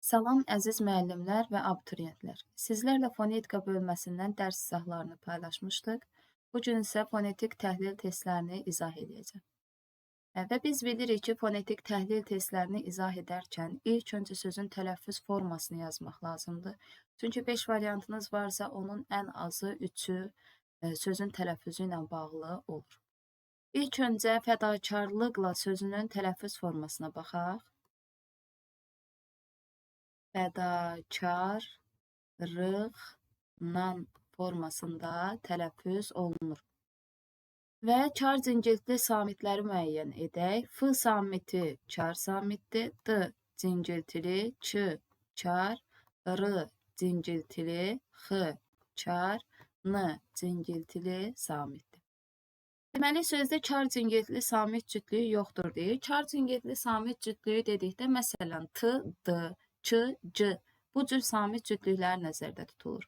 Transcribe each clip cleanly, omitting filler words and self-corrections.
Salam əziz müəllimlər və abituriyentlər. Sizlərlə fonetika bölməsindən dərs izahlarını paylaşmışdıq. Bu gün isə fonetik təhlil testlərini izah edəcəm. Və biz bilirik ki, fonetik təhlil testlərini izah edərkən ilk öncə sözün tələffüz formasını yazmaq lazımdır. Çünki 5 variantınız varsa, onun ən azı 3-ü sözün tələffüzü ilə bağlı olur. İlk öncə fədakarlıqla sözünün tələffüz formasına baxaq. Fədakarlıqla formasında tələffüz olunur. Və çar cingiltli samitləri müəyyən edək. F samiti çar samitdir. D cingiltili, Ç çar, R cingiltili, X çar, N cingiltili samitdir. Deməli, sözdə çar cingiltli samit cütlüyü yoxdur deyir. Çar cingiltli samit cütlüyü dedikdə, məsələn, T, D, Ç, C bu cür samit cütlüklər nəzərdə tutulur.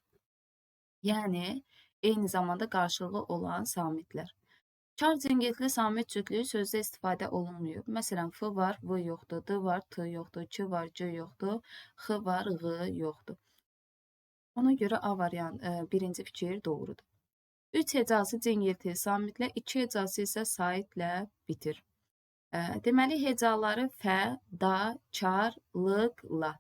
Yəni, eyni zamanda qarşılığı olan samitlər. Çar cingiltli samit cütlüyü sözdə istifadə olunmuyor. Məsələn, F var, V yoxdur, D var, T yoxdur, Ç var, C yoxdur, X var, Ğ yoxdur. Ona görə A variantı birinci fikir doğrudur. 3 hecazi cingiltili samitlə, 2 hecazi isə saitlə bitir. Deməli, hecaları fə, da, çar, lık, la.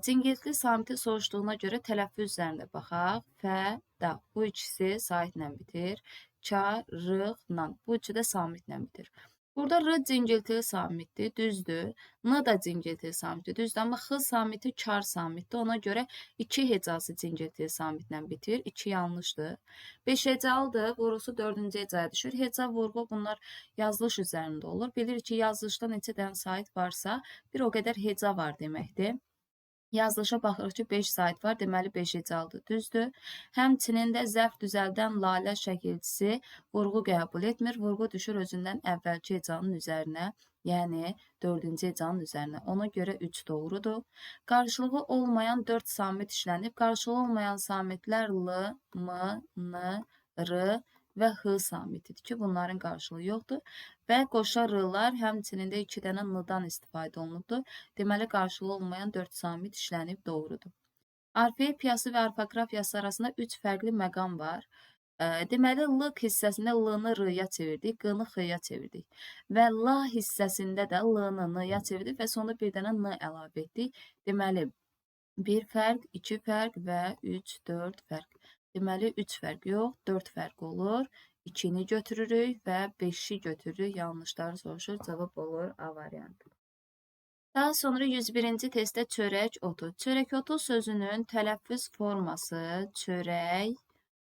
Cingiltli samiti soruşduğuna görə tələffüz üzərində baxaq. Fə, da. Bu ikisi saitlə bitir. Çar, rıq, nan. Bu üçü də samitlə bitir. Burada r cingiltili samitdir, düzdür. N da cingiltili samitdir, düzdür. Amma x samiti çar samitdir. Ona görə 2 hecazi cingiltili samitlə bitir. 2 yanlışdır. 5 hecalıdır. Vurusu 4-cü hecaya düşür. Heca, vurğu bunlar yazılış üzərində olur. Bilirik ki, yazılışda neçə dənə sait varsa, bir o qədər heca var deməkdir. Yazılışa baxırıq ki, 5 sait var, deməli 5 hecalıdır, düzdür. Həmçinin də zərf düzəldən lalə şəkilçisi vurğu qəbul etmir. Vurğu düşür özündən əvvəlki hecanın üzərinə, yəni 4-cü hecanın üzərinə. Ona görə 3 doğrudur. Qarşılığı olmayan 4 samit işlənib. Qarşılığı olmayan samitlər L, M, N, R və H samitidir ki, bunların qarşılığı yoxdur. Və qoşa R-lar həmçinin də 2 dənə N-dan istifadə olunubdur. Deməli, qarşılığı olmayan 4 samit işlənib doğrudur. Orfoepiyası və orfoqrafiyası arasında 3 fərqli məqam var. Deməli, L hissəsində L-nı R-ya çevirdik, Q-nı X-ya çevirdik. Və La hissəsində də L-nı N-ya çevirdik və sonunda bir dənə N əlavə etdik. Deməli, 1 fərq, 2 fərq və 3, 4 fərq. Deməli, 3 fərq yox, 4 fərq olur. 2-ni götürürük və 5-i götürürük. Yanlışları soruşur, cavab olur A variantı. Daha sonra 101-ci testdə çörək otu. Çörək otu sözünün tələffüz forması çörək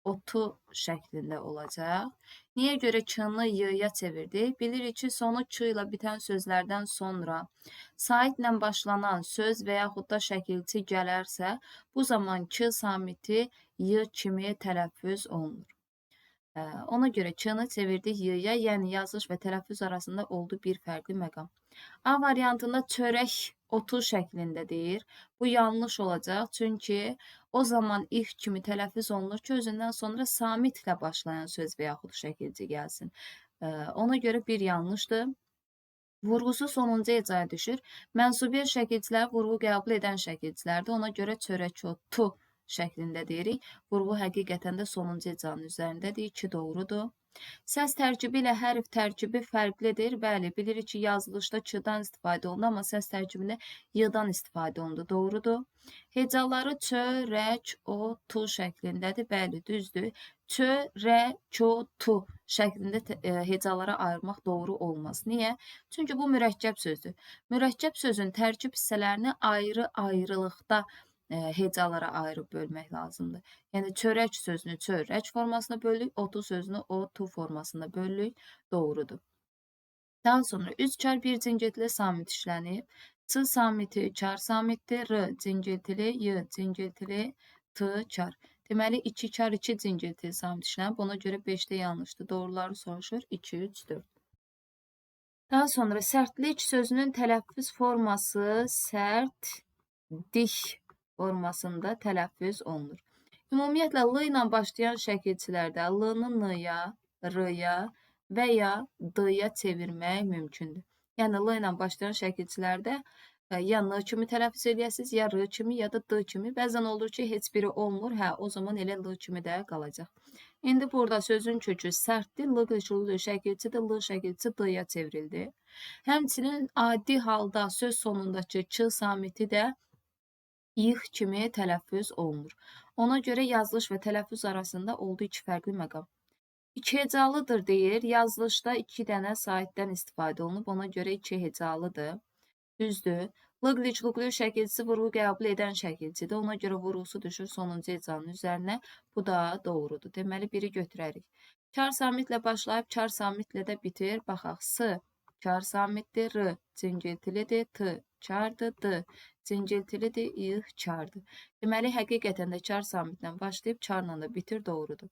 otu şəklində olacaq. Niyə görə Ç-nı Y-ya çevirdik? Bilirik ki, sonu Ç ilə bitən sözlərdən sonra saitlə başlanan söz və yaxud da şəkilçi gələrsə, bu zaman Ç samiti Y kimi tələffüz olunur. Ona görə Ç-nı çevirdik Y-ya, yəni yazılış və tələffüz arasında oldu bir fərqli məqam. A variantında çörək otu şəklində deyir. Bu yanlış olacaq, çünki o zaman if kimi tələffüz olunur ki, özündən sonra samitlə başlayan söz və yaxud şəkilci gəlsin. Ona görə bir yanlışdır. Vurğusu sonuncu hecaya düşür. Mənsubiyyət şəkilçilər vurğu qəbul edən şəkilçilərdir. Ona görə çörək otu şəklində deyirik. Vurğu həqiqətən də sonuncu hecanın üzərindədir. 2 doğrudur. Səs tərkibi ilə hərf tərkibi fərqlidir. Bəli, bilirik ki, yazılışda Ç-dan istifadə olunur, amma səs tərkibində Y-dan istifadə olundu. Doğrudur. Hecaları Ç, R, Ç, O, Tu şəklindədir. Bəli, düzdür. Ç, R, Ç, O, Tu şəklində hecalara ayırmaq doğru olmaz. Niyə? Çünki bu mürəkkəb sözdür. Mürəkkəb sözün tərkib hissələrini ayrı-ayrılıqda hecalara ayırıb bölmək lazımdır. Yəni, çörək sözünü çörək formasında bölürük, otu sözünü o-tu formasında bölürük. Doğrudur. Daha sonra 3 çar 1 cingiltili samit işlənib. Ç samiti çar samitdir. R cingiltili, Y cingiltili, T çar. Deməli, 2 çar 2 cingiltili samit işlənib. Ona görə 5-də yanlışdır. Doğruları soruşur. 2, 3, 4. Daha sonra sərtlik sözünün tələffüz forması sərtdik formasında tələffüz olunur. Ümumiyyətlə, L ilə başlayan şəkilçilərdə L-nı N-ya, R-ya və ya D-ya çevirmək mümkündür. Yəni, L ilə başlayan şəkilçilərdə Ya n kimi tələffüz eləyəsiniz, ya r kimi, ya da d kimi. Bəzən olur ki, heç biri olmur. Hə, o zaman elə l kimi də qalacaq. İndi burada sözün kökü sərtdir, l qıçlı şəkilçidir, l şəkilçi d-ya çevrildi. Həmçinin adi halda söz sonundakı ç samiti də ix kimi tələffüz olunur. Ona görə yazılış və tələffüz arasında oldu iki fərqli məqam. İki hecalıdır deyir. Yazılışda iki dənə saitdən istifadə olunub. Ona görə iki hecalıdır. Düzdür. Lıq-liç-luqlu şəkilçisi vurğu qəbul edən şəkilçidir. Ona görə vurğusu düşür sonuncu hecanın üzərinə. Bu da doğrudur. Deməli, biri götürərik. Kar samitlə başlayıb, kar samitlə də bitir. Baxaq, s kar samitdir, r cingiltilidir, t kardır, d cingiltilidir, ix kardır. Deməli, həqiqətən də kar samitlə başlayıb, karla da bitir, doğrudur.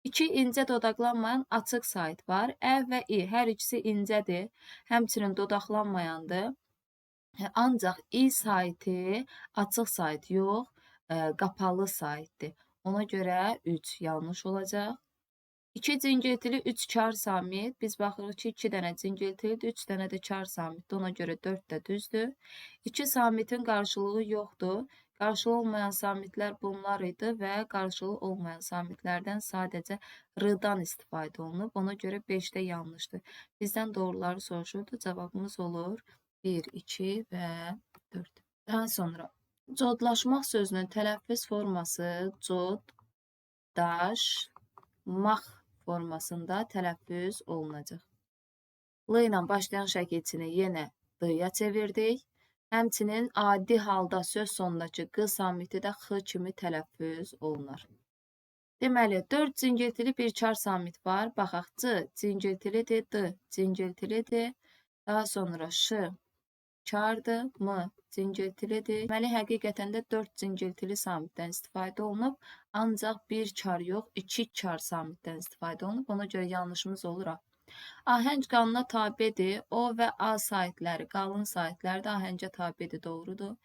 İki incə dodaqlanmayan açıq sait var. Ə və i hər ikisi incədir. Həmçinin dodaqlanmayandır. Ancaq i saiti açıq sait yox, qapalı saitdir. Ona görə 3 yanlış olacaq. 2 cingiltili 3 kar samit. Biz baxırıq ki, 2 dənə cingiltilidir, 3 dənə də kar samitdir. Ona görə 4 də düzdür. 2 samitin qarşılığı yoxdur. Qarşılığı olmayan samitlər bunlar idi və qarşılığı olmayan samitlərdən sadəcə r-dan istifadə olunub. Ona görə 5 də yanlışdır. Bizdən doğruları soruşurdu. Cavabımız olur 1, 2 və 4. Daha sonra codlaşmaq sözünün tələffüz forması cod, daş, max formasında tələffüz olunacaq. L ilə başlayan şəkilçini yenə d-ya çevirdik. Həmçinin adi halda söz sonundakı q samiti də x kimi tələffüz olunar. Deməli, 4 cingiltili bir kar samit var. Baxaq, c cingiltilidir, d cingiltilidir. Daha sonra ş kardır, m cingiltilidir. Deməli, həqiqətən də 4 cingiltili samitdən istifadə olunub. Ancaq bir kar yox, 2 kar samitdən istifadə olunub. Ona görə yanlışımız olur A. Ahəng qanuna tabedir. O və A saitləri, qalın saitləri də ahəngə tabedir, doğrudur.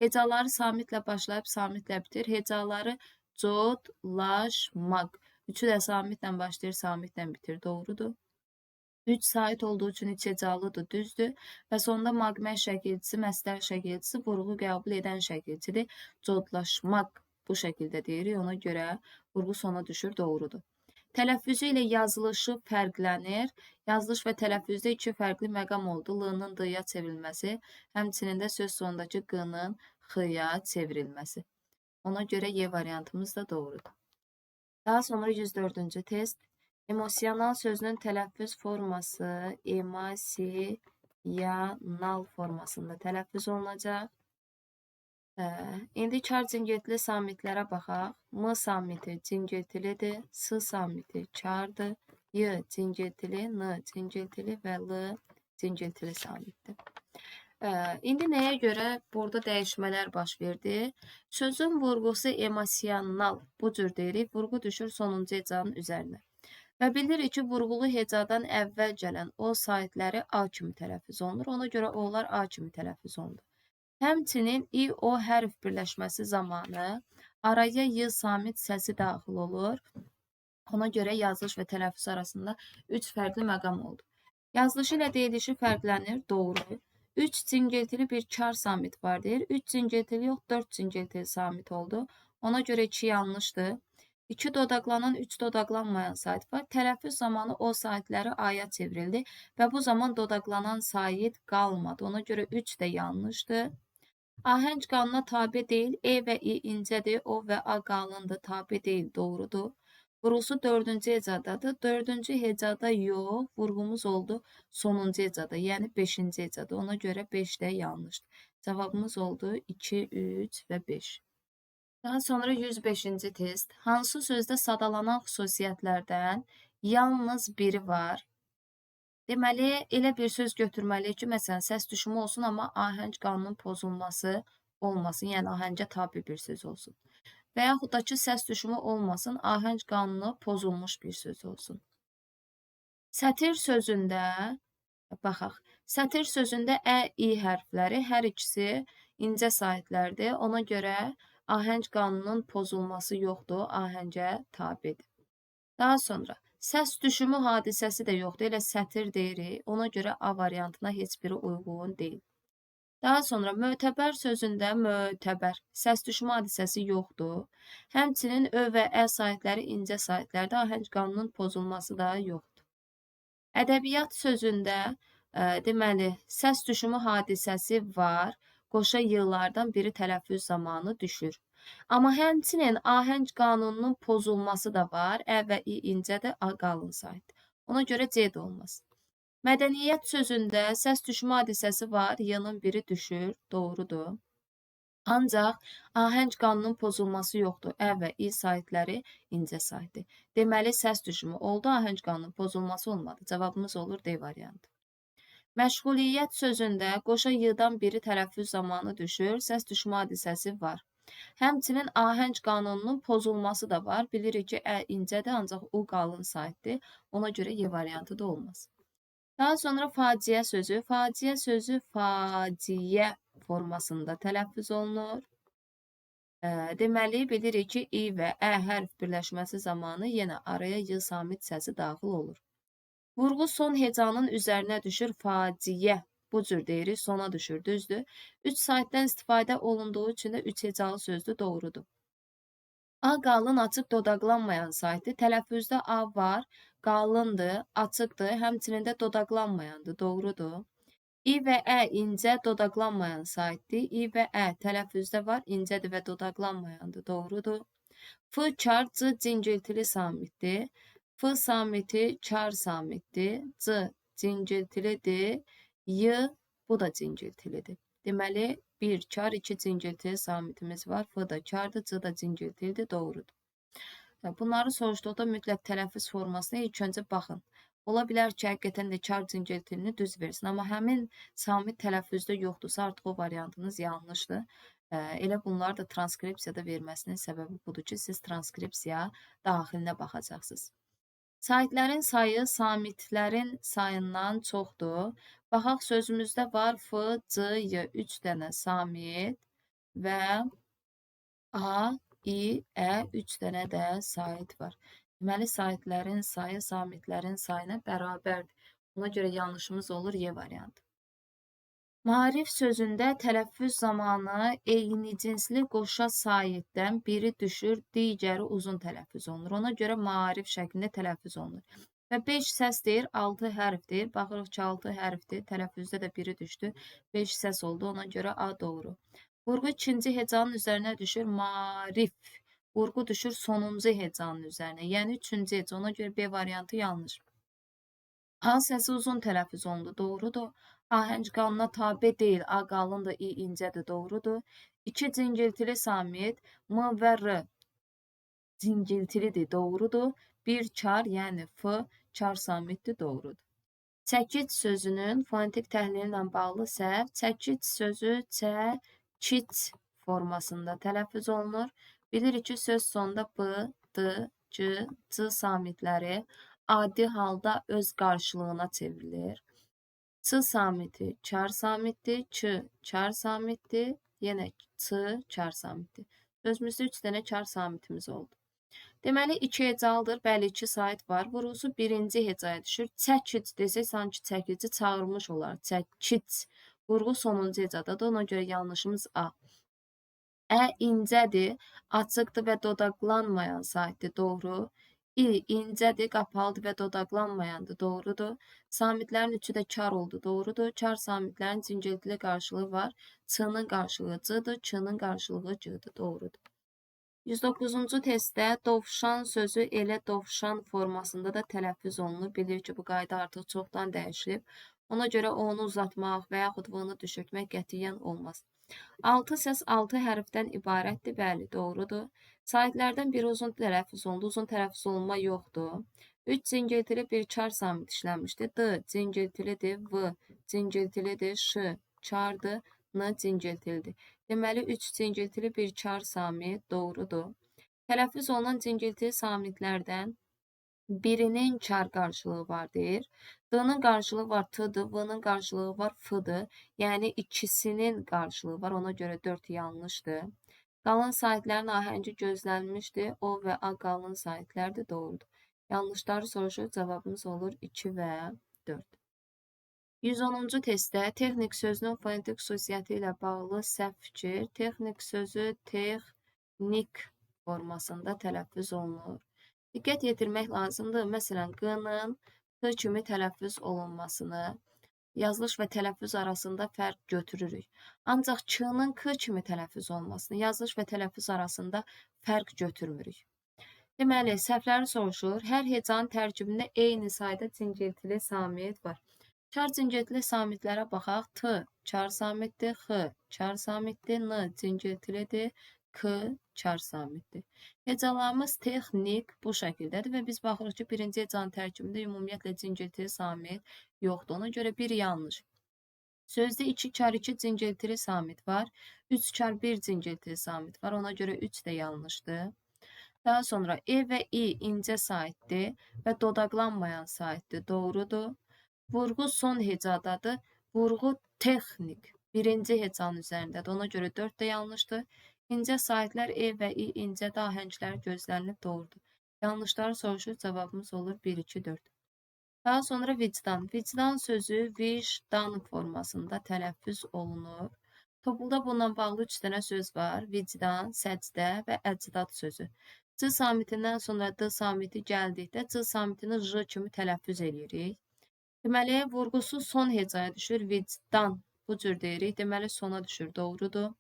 Hecaları samitlə başlayıb, samitlə bitir. Hecaları cod, laş, maq. Üçü də samitlə başlayır, samitlə bitir, doğrudur. 3 sait olduğu üçün iç hecalıdır, düzdür. Və sonunda maqmə şəkilçisi, məstər şəkilçisi vurğu qəbul edən şəkilçidir. Codlaşmaq bu şəkildə deyirik. Ona görə vurğu sona düşür, doğrudur. Tələffüzü ilə yazılışı fərqlənir. Yazılış və tələffüzdə iki fərqli məqam oldu. L-nın d-ya çevrilməsi, həmçinin də söz sonundakı q-nın x-ya çevrilməsi. Ona görə Y variantımız da doğrudur. Daha sonra 104-cü test. Emosional sözünün tələffüz forması emosional formasında tələffüz olunacaq. İndi kar cingiltili samitlərə baxaq. M samiti cingiltilidir, S samiti kardır, Y cingiltili, N cingiltili və L cingiltili samitdir. İndi nəyə görə burada dəyişmələr baş verdi? Sözün vurğusu emosional bu cür deyirik. Vurğu düşür sonuncu hecanın üzərinə. Və bilirik ki, vurğulu hecadan əvvəl gələn o saitləri A kimi tələffüz olunur. Ona görə onlar A kimi tələffüz olunur. Həmçinin i-o hərf birləşməsi zamanı araya y samit səsi daxil olur. Ona görə yazılış və tələffüz arasında 3 fərqli məqam oldu. Yazılışı ilə deyilişi fərqlənir, doğru. 3 cingiltili bir kar samit var deyir. 3 cingiltili yox, 4 cingiltili samit oldu. Ona görə 2 yanlışdır. 2 dodaqlanan, 3 dodaqlanmayan sait var. Tələffüz zamanı o saitləri A-ya çevrildi və bu zaman dodaqlanan sait qalmadı. Ona görə 3 də yanlışdır. Ahəng qanuna tabe deyil. E və i incədir. O və A qalındır. Tabe deyil. Doğrudur. Vurğusu 4-cü hecadadır. 4-cü hecada yox. Vurğumuz oldu sonuncu hecada. Yəni 5-ci hecada. Ona görə 5 də yanlışdır. Cavabımız oldu 2, 3 və 5. Daha sonra 105-ci test. Hansı sözdə sadalanan xüsusiyyətlərdən yalnız biri var? Deməli, elə bir söz götürməliyik ki, məsələn, səs düşümü olsun, amma ahəng qanunun pozulması olmasın, yəni ahəngə tabi bir söz olsun. Və yaxud da ki, səs düşümü olmasın, ahəng qanunu pozulmuş bir söz olsun. Sətir sözündə, baxaq, sətir sözündə ə, i hərfləri hər ikisi incə saitlərdir. Ona görə ahəng qanunun pozulması yoxdur, ahəngə tabidir. Daha sonra, səs düşümü hadisəsi də yoxdur, elə sətir deyirik. Ona görə A variantına heç biri uyğun deyil. Daha sonra mötəbər sözündə mötəbər səs düşmə hadisəsi yoxdur. Həmçinin ö və ə saitləri incə saitlərdə ahəng qanunun pozulması da yoxdur. Ədəbiyyat sözündə deməli səs düşümü hadisəsi var. Qoşa yığlardan biri tələffüz zamanı düşür. Amma həmçinin ahəng qanununun pozulması da var. Ə və i incədir, a qalın sait. Ona görə C də olmaz. Mədəniyyət sözündə səs düşmə hadisəsi var, y-nın biri düşür, doğrudur. Ancaq ahəng qanunun pozulması yoxdur. Ə və i saitləri incə saitdir. Deməli, səs düşümü oldu, ahəng qanunun pozulması olmadı. Cavabımız olur D variantı. Məşğuliyyət sözündə qoşa y-dan biri tələffüz zamanı düşür, səs düşmə hadisəsi var. Həmçinin ahəng qanununun pozulması da var. Bilirik ki, ə incədir, ancaq u qalın saitdir. Ona görə y variantı da olmaz. Daha sonra faciə sözü. Faciə sözü faciə formasında tələffüz olunur. Deməli, bilirik ki, i və ə hərf birləşməsi zamanı yenə araya y samit səsi daxil olur. Vurğu son hecanın üzərinə düşür, faciə. Bu cür deyirik, sona düşür, düzdür. 3 saitdən istifadə olunduğu üçün də 3 hecalı sözdür, doğrudur. A qalın açıq dodaqlanmayan saitdir. Tələffüzdə A var, qalındır, açıqdır, həmçinin də dodaqlanmayandır, doğrudur. İ və ə incə dodaqlanmayan saitdir. İ və ə tələffüzdə var, incədir və dodaqlanmayandır, doğrudur. F çar, c cingiltili samitdir. F samiti çar samitdir. C cingiltilidir. Y bu da cingiltilidir. Deməli, 1 çar, 2 cingiltili samitimiz var. F da çardır, C da cingiltilidir, doğrudur. Bunları soruşduqda mütləq tələffüz formasına ilk öncə baxın. Ola bilər ki, həqiqətən də çar cingiltilini düz versin, amma həmin samit tələffüzdə yoxdursa, artıq o variantınız yanlışdır. Elə bunlar da transkripsiyada verməsinin səbəbi budur ki, siz transkripsiya daxilinə baxacaqsınız. Saitlərin sayı samitlərin sayından çoxdur. Baxaq, sözümüzdə var F, C, Y 3 dənə samit və A, I, ə 3 dənə də sait var. Deməli, saitlərin sayı samitlərin sayına bərabərdir. Ona görə yanlışımız olur Y variantı. Maarif sözündə tələffüz zamanı eyni cinsli qoşa saitdən biri düşür, digəri uzun tələffüz olunur. Ona görə maarif şəklində tələffüz olunur. Və 5 səsdir, 6 hərfdir. Baxırıq ki, 6 hərfdir. Tələffüzdə də biri düşdü. 5 səs oldu. Ona görə A doğru. Vurğu ikinci hecanın üzərinə düşür. Marif. Vurğu düşür sonuncu hecanın üzərinə. Yəni üçüncü heca. Ona görə B variantı yanlış. A səsi uzun tələffüz olundu. Doğrudur. Ahəng qanuna tabe deyil. A qalındır, i incədir, doğrudur. 2 cingiltili samit, M və R cingiltilidir, doğrudur. 1 çar, yəni F çar samitdir, doğrudur. Çəkic sözünün fonetik təhlili ilə bağlı səhv. Çəkic sözü çəkic formasında tələffüz olunur. Bilirik ki, söz sonunda B, D, C samitləri adi halda öz qarşılığına çevrilir. Ç samiti çar samitdir, Ç çar samitdir, yenə Ç çar samitdir. Sözümüzdə 3 dənə çar samitimiz oldu. Deməli, 2 hecalıdır, bəli 2 sait var. Vurğusu birinci hecaya düşür. Çəkic desək, sanki çəkici çağırmış olar. Çəkic. Vurğu sonuncu hecadadır, ona görə yanlışımız A. Ə incədir, açıqdır və dodaqlanmayan saitdir, doğru. İ incədir, qapalıdır və dodaqlanmayandır, doğrudur. Samitlərin üçü də çar oldu, doğrudur. Çar samitlərin cingiltili qarşılığı var. Ç-nın qarşılığı C-dır, Ç-nın qarşılığı C-dir, doğrudur. 109-cu testdə dovşan sözü elə dovşan formasında da tələffüz olunur. Bilir ki, bu qayda artıq çoxdan dəyişilib. Ona görə onu uzatmaq və yaxud bunu düşürtmək qətiyyən olmaz. 6 səs 6 hərfdən ibarətdir, bəli, doğrudur. Saitlərdən biri uzun tələffüz olundu, uzun tələffüz olunma yoxdur. 3 cingiltili bir çar samit işlənmişdir. D cingiltilidir, V cingiltilidir, Ş çardır, N cingiltilidir. Deməli, 3 cingiltili bir çar samit doğrudur. Tələffüz olunan cingiltili samitlərdən birinin çar qarşılığı var deyir. D-nın qarşılığı var T-dır, V-nın qarşılığı var F-dır. Yəni ikisinin qarşılığı var. Ona görə 4 yanlışdır. Qalan saitlərin ahəngi gözlənmişdir. O və A qalan saitlərdir, doğrudur. Yanlışları soruşur, cavabımız olur 2 və 4. 110-cu testdə texnik sözünün fonetik xüsusiyyəti ilə bağlı səhv fikir. Texnik sözü texnik formasında tələffüz olunur. Diqqət yetirmək lazımdır. Məsələn, qının t kimi tələffüz olunmasını, yazılış və tələffüz arasında fərq götürürük. Ancaq k-nın k kimi tələffüz olmasını, yazılış və tələffüz arasında fərq götürmürük. Deməli, səhvləri soruşur. Hər hecanın tərkibində eyni sayda cingiltili samit var. Çar cingiltili samitlərə baxaq. T çar samitdir, x çar samitdir, n cingiltilidir, k çar samitdir. Hecalarımız texnik bu şəkildədir və biz baxırıq ki, birinci hecanın tərkibində ümumiyyətlə cingiltili samit yoxdur. Ona görə bir yanlış. Sözdə 2 çar 2 cingiltili samit var. 3 çar 1 cingiltili samit var. Ona görə 3 də yanlışdır. Daha sonra e və i incə saitdir və dodaqlanmayan saitdir. Doğrudur. Vurğu son hecadadır. Vurğu texnik. Birinci hecanın üzərindədir. Ona görə 4 də yanlışdır. İncə saitlər e və i incə ahənglər gözlənilib doğrudur. Yanlışları soruşur. Cavabımız olur 1, 2, 4. Daha sonra vicdan. Vicdan sözü vicdan formasında tələffüz olunur. Topulda bununla bağlı 3 dənə söz var. Vicdan, səcdə və əcdad sözü. C samitindən sonra D samiti gəldikdə C samitini J kimi tələffüz edirik. Deməli, vurğusu son hecaya düşür. Vicdan bu cür deyirik. Deməli, sona düşür. Doğrudur.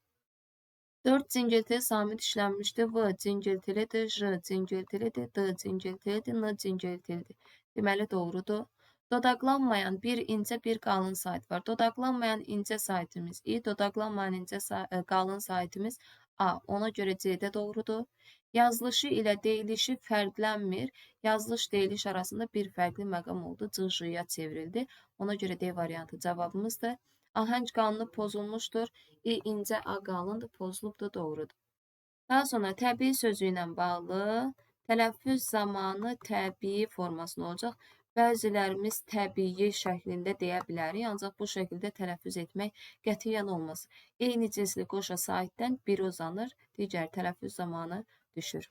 4 cingiltili samit işlənmişdir. V cingiltilidir, J cingiltilidir, D cingiltilidir, N cingiltilidir. Deməli, doğrudur. Dodaqlanmayan bir incə bir qalın sayt var. Dodaqlanmayan incə saytımız I, dodaqlanmayan incə qalın saytımız A. Ona görə C də doğrudur. Yazılışı ilə deyilişi fərqlənmir. Yazılış deyiliş arasında bir fərqli məqam oldu. C-yə çevrildi. Ona görə D variantı cavabımızdır. Ahəng qanunu pozulmuşdur. İ incə A qalındır, pozulubdur, doğrudur. Daha sonra təbii sözü ilə bağlı tələffüz zamanı təbii formasında olacaq. Bəzilərimiz təbii şəklində deyə bilərik, ancaq bu şəkildə tələffüz etmək qətiyyən olmaz. Eyni cinsli qoşa saitdən biri uzanır, digər tələffüz zamanı düşür.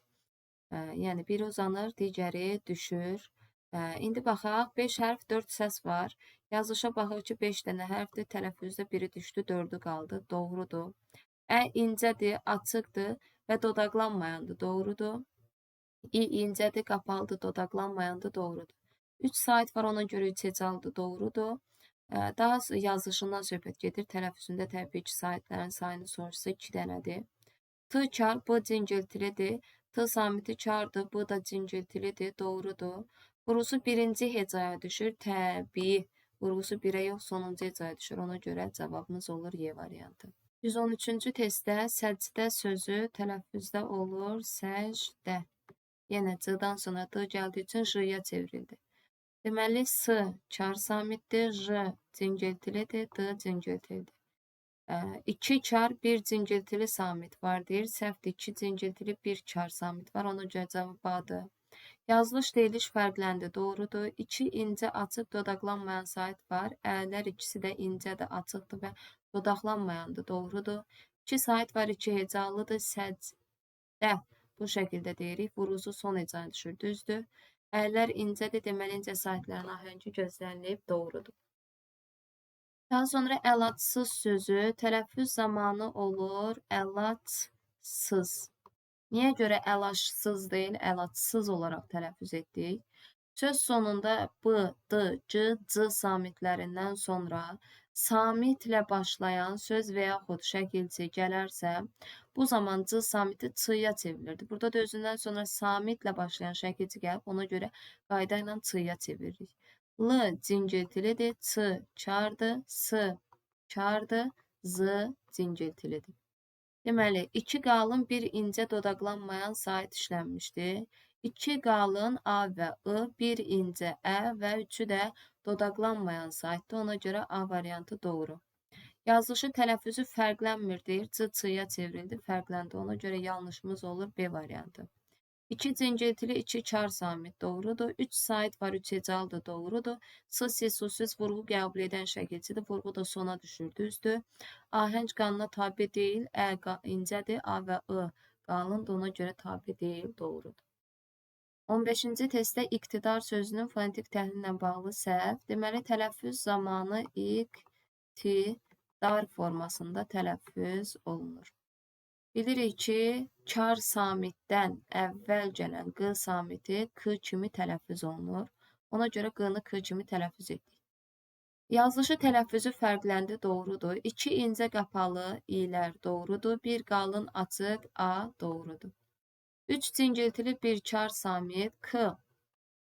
Yəni, biri uzanır, digəri düşür. İndi baxaq, 5 hərf, 4 səs var. Yazışa baxıq ki, 5 dənə hərfdir, tələffüzdə biri düşdü, 4'ü qaldı, doğrudur. Ə incədir, açıqdır və dodaqlanmayandır, doğrudur. İ incədir, qapalıdır, dodaqlanmayandır, doğrudur. 3 sait var, ona görə 3 hecalıdır, doğrudur. Daha yazışından söhbət gedir, tələffüzündə təbii ki, saitlərin sayını soruşsa 2 dənədir. T çar, B cingiltilidir. T samiti çardır, bu da cingiltilidir, doğrudur. Vurğusu birinci hecaya düşür, təbii. Vurğusu 1'ə yox, sonuncu hecaya düşür. Ona görə cavabımız olur Y variantı. 113-cü testdə səcdə sözü tələffüzdə olur, səcdə. Yenə C-dan sonra D gəldiyi üçün J-ya çevrildi. Deməli, S çar samitdir, J cingiltilidir, D cingiltilidir. 2 çar 1 cingiltili samit var deyir. Səhvdir, 2 cingiltili 1 çar samit var. Ona görə cavab A-dır. Yazılış deyiliş fərqləndi, doğrudur. 2 incə açıq dodaqlanmayan sait var. Əylər ikisi də incədir, açıqdır və dodaqlanmayandır, doğrudur. 2 sait var, 2 hecalıdır, səcdə. Bu şəkildə deyirik. Vurğusu son hecaya düşür, düzdür. Əylər incədir, deməli incə saitlərin ahəngi gözlənilib, doğrudur. Daha sonra əlacsız sözü tələffüz zamanı olur əlacsız. Niyə görə əlacsız deyil, əlacsız olaraq tələffüz etdik? Söz sonunda B, D, C, C samitlərindən sonra samitlə başlayan söz və yaxud şəkilçi gələrsə, bu zaman C samiti C-ya çevrilirdi. Burada da özündən sonra samitlə başlayan şəkilçi gəlib, ona görə qayda ilə C-ya çeviririk. L cingiltilidir, Ç çardır, S çardır, Z cingiltilidir. Deməli, 2 qalın, 1 incə dodaqlanmayan sait işlənmişdir. 2 qalın A və I, 1 incə Ə və 3'ü də dodaqlanmayan saitdir. Ona görə A variantı doğru. Yazılışı tələffüzü fərqlənmir deyir. C-ya çevrildi, fərqləndi. Ona görə yanlışımız olur B variantı. 2 cingiltili 2 çar samit doğrudur. 3 sait var, 3 hecalıdır, doğrudur. S-siz, su-siz vurğu qəbul edən şəkilçidir. Vurğu da sona düşür, düzdür. Ahəng qanuna tabi deyil. Ə incədir, A və I qalındır, ona görə tabi deyil, doğrudur. 15-ci testdə iqtidar sözünün fonetik təhlillə bağlı səhv. Deməli, tələffüz zamanı iqtidar formasında tələffüz olunur. Bilirik ki, çar samitdən əvvəl gələn q samiti k kimi tələffüz olunur. Ona görə q'nı k kimi tələffüz etdik. Yazılışı tələffüzü fərqləndi, doğrudur. 2 incə qapalı i'lər doğrudur. 1 qalın açıq a doğrudur. 3 cingiltili bir çar samit k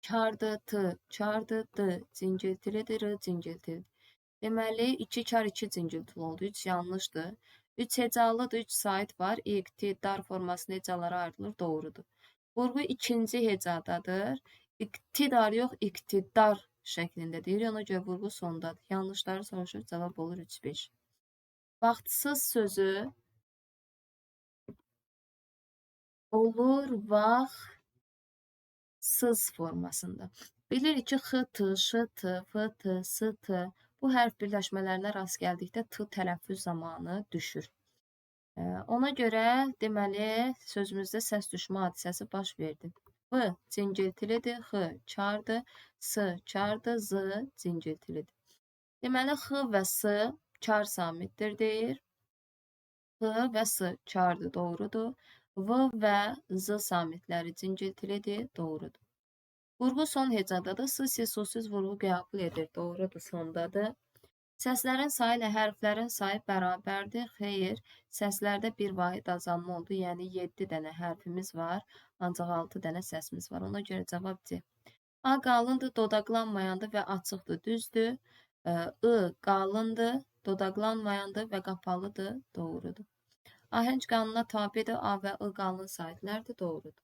çardı t çardı d cingiltilidir r cingiltilidir. Deməli 2 çar 2 cingiltili oldu. 3 yanlışdır. 3 hecalıdır. 3 sait var. İqtidar forması hecalara ayrılır. Doğrudur. Vurğu ikinci hecadadır. İqtidar yox, iqtidar şəklində deyir. Ona görə vurğu sondadır. Yanlışları soruşur. Cavab olur 3-5. Vaxtsız sözü olur vaxtsız formasında. Bilirik ki, x, t, ş, t, f, t, s, t bu hərf birləşmələrinə rast gəldikdə t tələffüz zamanı düşür. Ona görə deməli sözümüzdə səs düşmə hadisəsi baş verdi. V cingiltilidir, x çardır, s çardır, z cingiltilidir. Deməli x və s çar samitdir deyir. X və s çardır, doğrudur. V və z samitləri cingiltilidir, doğrudur. Vurğu son hecadadır. S, sosiz vurğu qəbul edir, doğrudur, sondadır. Səslərin sayı ilə hərflərin sayı bərabərdir. Xeyr, səslərdə bir vahid azalma oldu. Yəni 7 dənə hərfimiz var, ancaq 6 dənə səsimiz var. Ona görə cavab C. A qalındır, dodaqlanmayandır və açıqdır, düzdür. I qalındır, dodaqlanmayandır və qapalıdır, doğrudur. Ahəng qanuna tabidir, A və I qalın saitlərdir, doğrudur.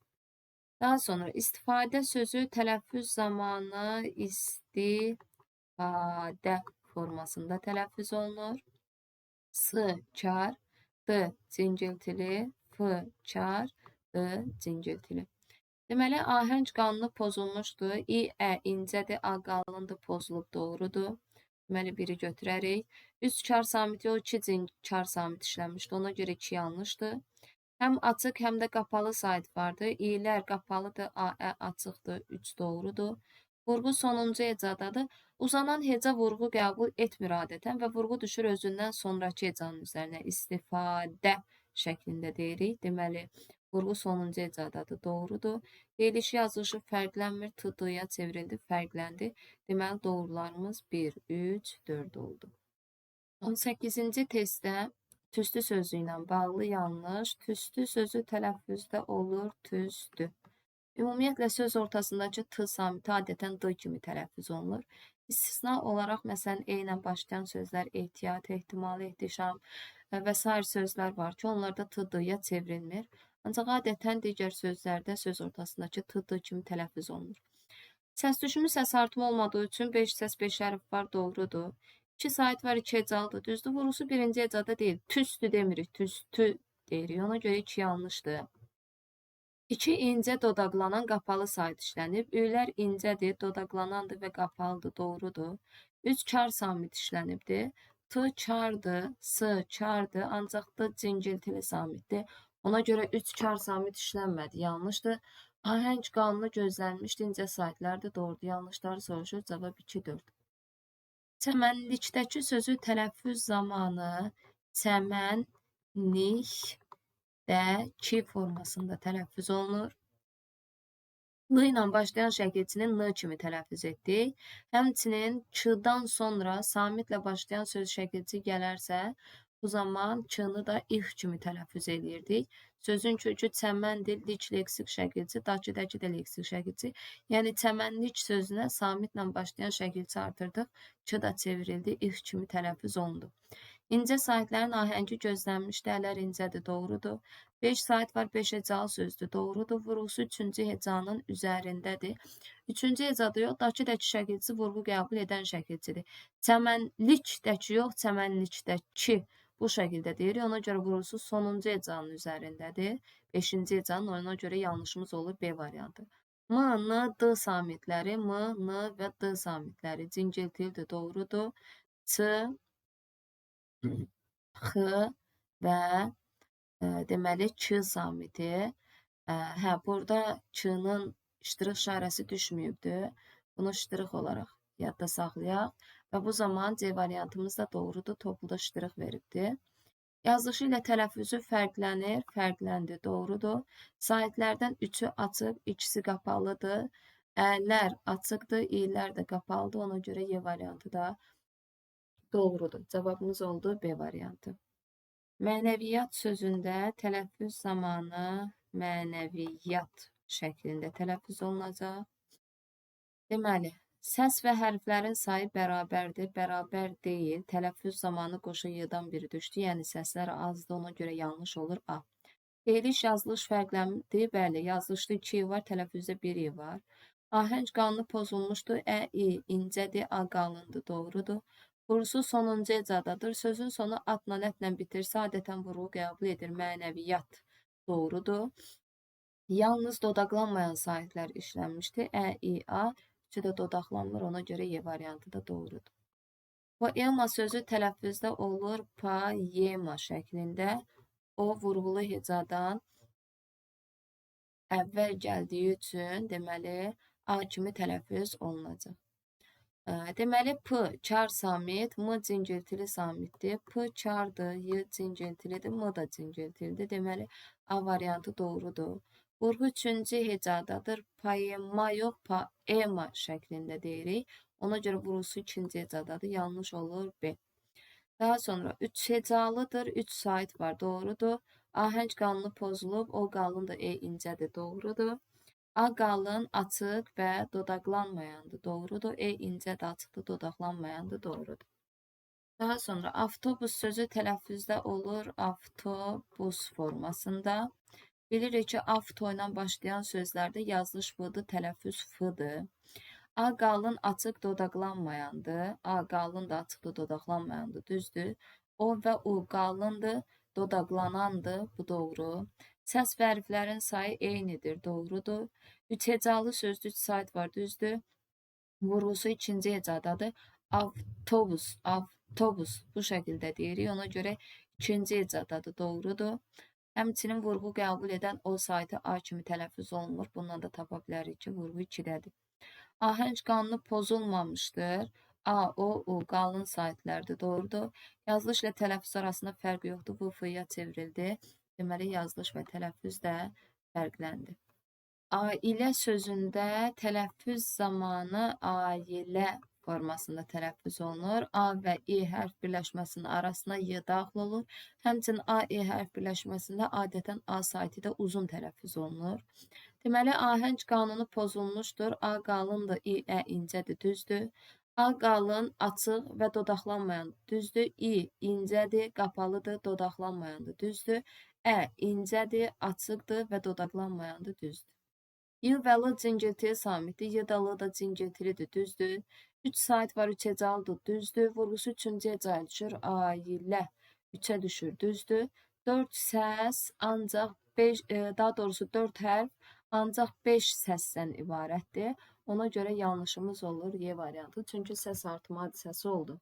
Daha sonra istifadə sözü tələffüz zamanı istifadə formasında tələffüz olunur. S çar, D cingiltili, F çar, D cingiltili. Deməli, ahəng qanunu pozulmuşdur. İ, ə incədir, A qalındır, pozulub, doğrudur. Deməli, biri götürərik. 3 çar samiti yox, 2 çar samit işlənmişdir. Ona görə 2 yanlışdır. Həm açıq, həm də qapalı sait vardır. İ'lər qapalıdır, A, ə açıqdır, 3 doğrudur. Vurğu sonuncu hecadadır. Uzanan heca vurğu qəbul etmir adətən və vurğu düşür özündən sonraki hecanın üzərinə. İstifadə şəklində deyirik. Deməli, vurğu sonuncu hecadadır, doğrudur. Deyilişi yazılışı fərqlənmir, t-dıya çevrildi, fərqləndi. Deməli, doğrularımız 1, 3, 4 oldu. 18-ci testdə tüstü sözü ilə bağlı yanlış. Tüstü sözü tələffüzdə olur, tüstü. Ümumiyyətlə söz ortasındakı t samiti adətən d kimi tələffüz olunur. İstisna olaraq, məsələn, e ilə başlayan sözlər, ehtiyat, ehtimal, ehtişam və sair sözlər var ki, onlarda t-dıya çevrilmir. Ancaq adətən digər sözlərdə söz ortasındakı t-d kimi tələffüz olunur. Səs düşümü səs artımı olmadığı üçün 5 səs 5 hərf var, doğrudur. 2 sait var, 2 hecalıdır, düzdür. Vurusu birinci hecada deyil, tüstü demirik, tüstü deyirik. Ona görə 2 yanlışdır. 2 incə dodaqlanan qapalı sait işlənib. Ülər incədir, dodaqlanandır və qapalıdır, doğrudur. 3 çar samit işlənibdir. T çardır, S çardır, ancaq D cingiltili samitdir. Ona görə 3 çar samit işlənmədi, yanlışdır. Ahəng qanunu gözlənmişdi, incə saitlərdir, doğrudur. Yanlışları soruşur, cavab 2-4. Çəmənlikdəki sözü tələffüz zamanı çəmənlikdəki formasında tələffüz olunur. L ilə başlayan şəkilçinin N kimi tələffüz etdik. Həmçinin Ç-dan sonra samitlə başlayan söz şəkilçi gələrsə, bu zaman Ç-nı da ix kimi tələffüz edirdik. Sözün kökü çəməndir, lik leksik şəkilçi, dakidəki də leksik şəkilçi. Yəni çəmənlik sözünə samitlə başlayan şəkilçi artırdıq. Ç da çevrildi, ix kimi tələffüz olundu. İncə saitlərin ahəngi gözlənmişdir, əllər incədir, doğrudur. 5 sait var, 5 hecalı sözdür, doğrudur. Vurğusu 3-cü hecanın üzərindədir. 3-cü hecada yox, dakidəki şəkilçi vurğu qəbul edən şəkilçidir. Çəmənlikdəki yox, çəmənlikdəki bu şəkildə deyirik. Ona görə vurğusu sonuncu hecanın üzərindədir. 5-ci hecanın, ona görə yanlışımız olur B variantı. M, N, D samitləri, M, N və D samitləri cingiltilidir, doğrudur. Ç, X və deməli Ç samiti. Hə, burada Ç-nın ştrix işarəsi düşməyibdir. Bunu ştrix olaraq yadda saxlayaq və bu zaman C variantımız da doğrudur. Topluda ştrix veribdir. Yazılışı ilə tələffüzü fərqlənir, fərqləndi, doğrudur. Saitlərdən 3'ü açıq, ikisi qapalıdır. Ərlər açıqdır, i'lər də qapalıdır. Ona görə Y variantı da doğrudur. Cavabımız oldu B variantı. Mənəviyyat sözündə tələffüz zamanı mənəviyyat şəklində tələffüz olunacaq. Deməli, səs və hərflərin sayı bərabərdir, bərabər deyil. Tələffüz zamanı qoşu y-dan biri düşdü, yəni səslər azdır, ona görə yanlış olur A. Deyiliş, yazılış fərqləndi, bəli, yazılışda 2 i var, tələffüzdə 1 i var. Ahəng qanunu pozulmuşdur, i incədir, a qalındır, doğrudur. Vurğusu sonuncu ecadadır, sözün sonu atla, ətlə bitirsə, adətən vurğu qəbul edir, mənəviyyat, doğrudur. Yalnız dodaqlanmayan sahitlər işlənmişdir, i, a, üçü də dodaqlanmır, ona görə Y variantı da doğrudur. Poema sözü tələffüzdə olur poema şəklində. O vurğulu hecadan əvvəl gəldiyi üçün deməli A kimi tələffüz olunacaq. Deməli P çar samit, M cingiltili samitdir. P çardır, Y cingiltilidir, M da cingiltilidir. Deməli A variantı doğrudur. Vurğu üçüncü hecadadır. Poema yox, poema şəklində deyirik. Ona görə vurğusu ikinci hecadadır. Yanlış olur B. Daha sonra 3 hecalıdır, 3 sait var, doğrudur. Ahəng qanunu pozulub, o qalın da incədir, doğrudur. A qalın, açıq və dodaqlanmayandır, doğrudur. İncədir, açıqdır, dodaqlanmayandır, doğrudur. Daha sonra avtobus sözü tələffüzdə olur avtobus formasında. Bilirik ki, avto ilə başlayan sözlərdə yazılış f-dır, tələffüz f-dır. A qalın açıq dodaqlanmayandır. A qalın da açıqdır, dodaqlanmayandır, düzdür. O və U qalındır, dodaqlanandır, bu doğru. Səs və hərflərin sayı eynidir, doğrudur. 3 hecalı sözdür, 3 sait var, düzdür. Vurğusu ikinci hecadadır. Avtobus, avtobus bu şəkildə deyirik. Ona görə ikinci hecadadır, doğrudur. Həmçinin vurğu qəbul edən o saiti A kimi tələffüz olunmur. Bundan da tapa bilərik ki, vurğu 2-dədir. Ahəng qanunu pozulmamışdır. A, O, U qalın saitlərdir, doğrudur. Yazılış ilə tələffüz arasında fərq yoxdur. Bu f-ya çevrildi. Deməli, yazılış və tələffüz də fərqləndi. Ailə sözündə tələffüz zamanı ailə formasında tələffüz olunur. A və i hərf birləşməsinin arasına y daxil olur. Həmçinin A, i hərf birləşməsində adətən A saiti də uzun tələffüz olunur. Deməli, ahəng qanunu pozulmuşdur. A qalındır, i, ə incədir, düzdür. A qalın, açıq və dodaqlanmayandır, düzdür. I incədir, qapalıdır, dodaqlanmayandır, düzdür. Ə incədir, açıqdır və dodaqlanmayandır, düzdür. Y və L cingiltili samitdir, Y da L da cingiltilidir, düzdür. 3 sait var, 3 hecalıdır, düzdür. Vurğusu 3-cü hecaya düşür, ailə 3-ə düşür, düzdür. 4 səs, ancaq 5, daha doğrusu 4 hərf, ancaq 5 səsdən ibarətdir. Ona görə yanlışımız olur Y variantı. Çünki səs artımı hadisəsi oldu.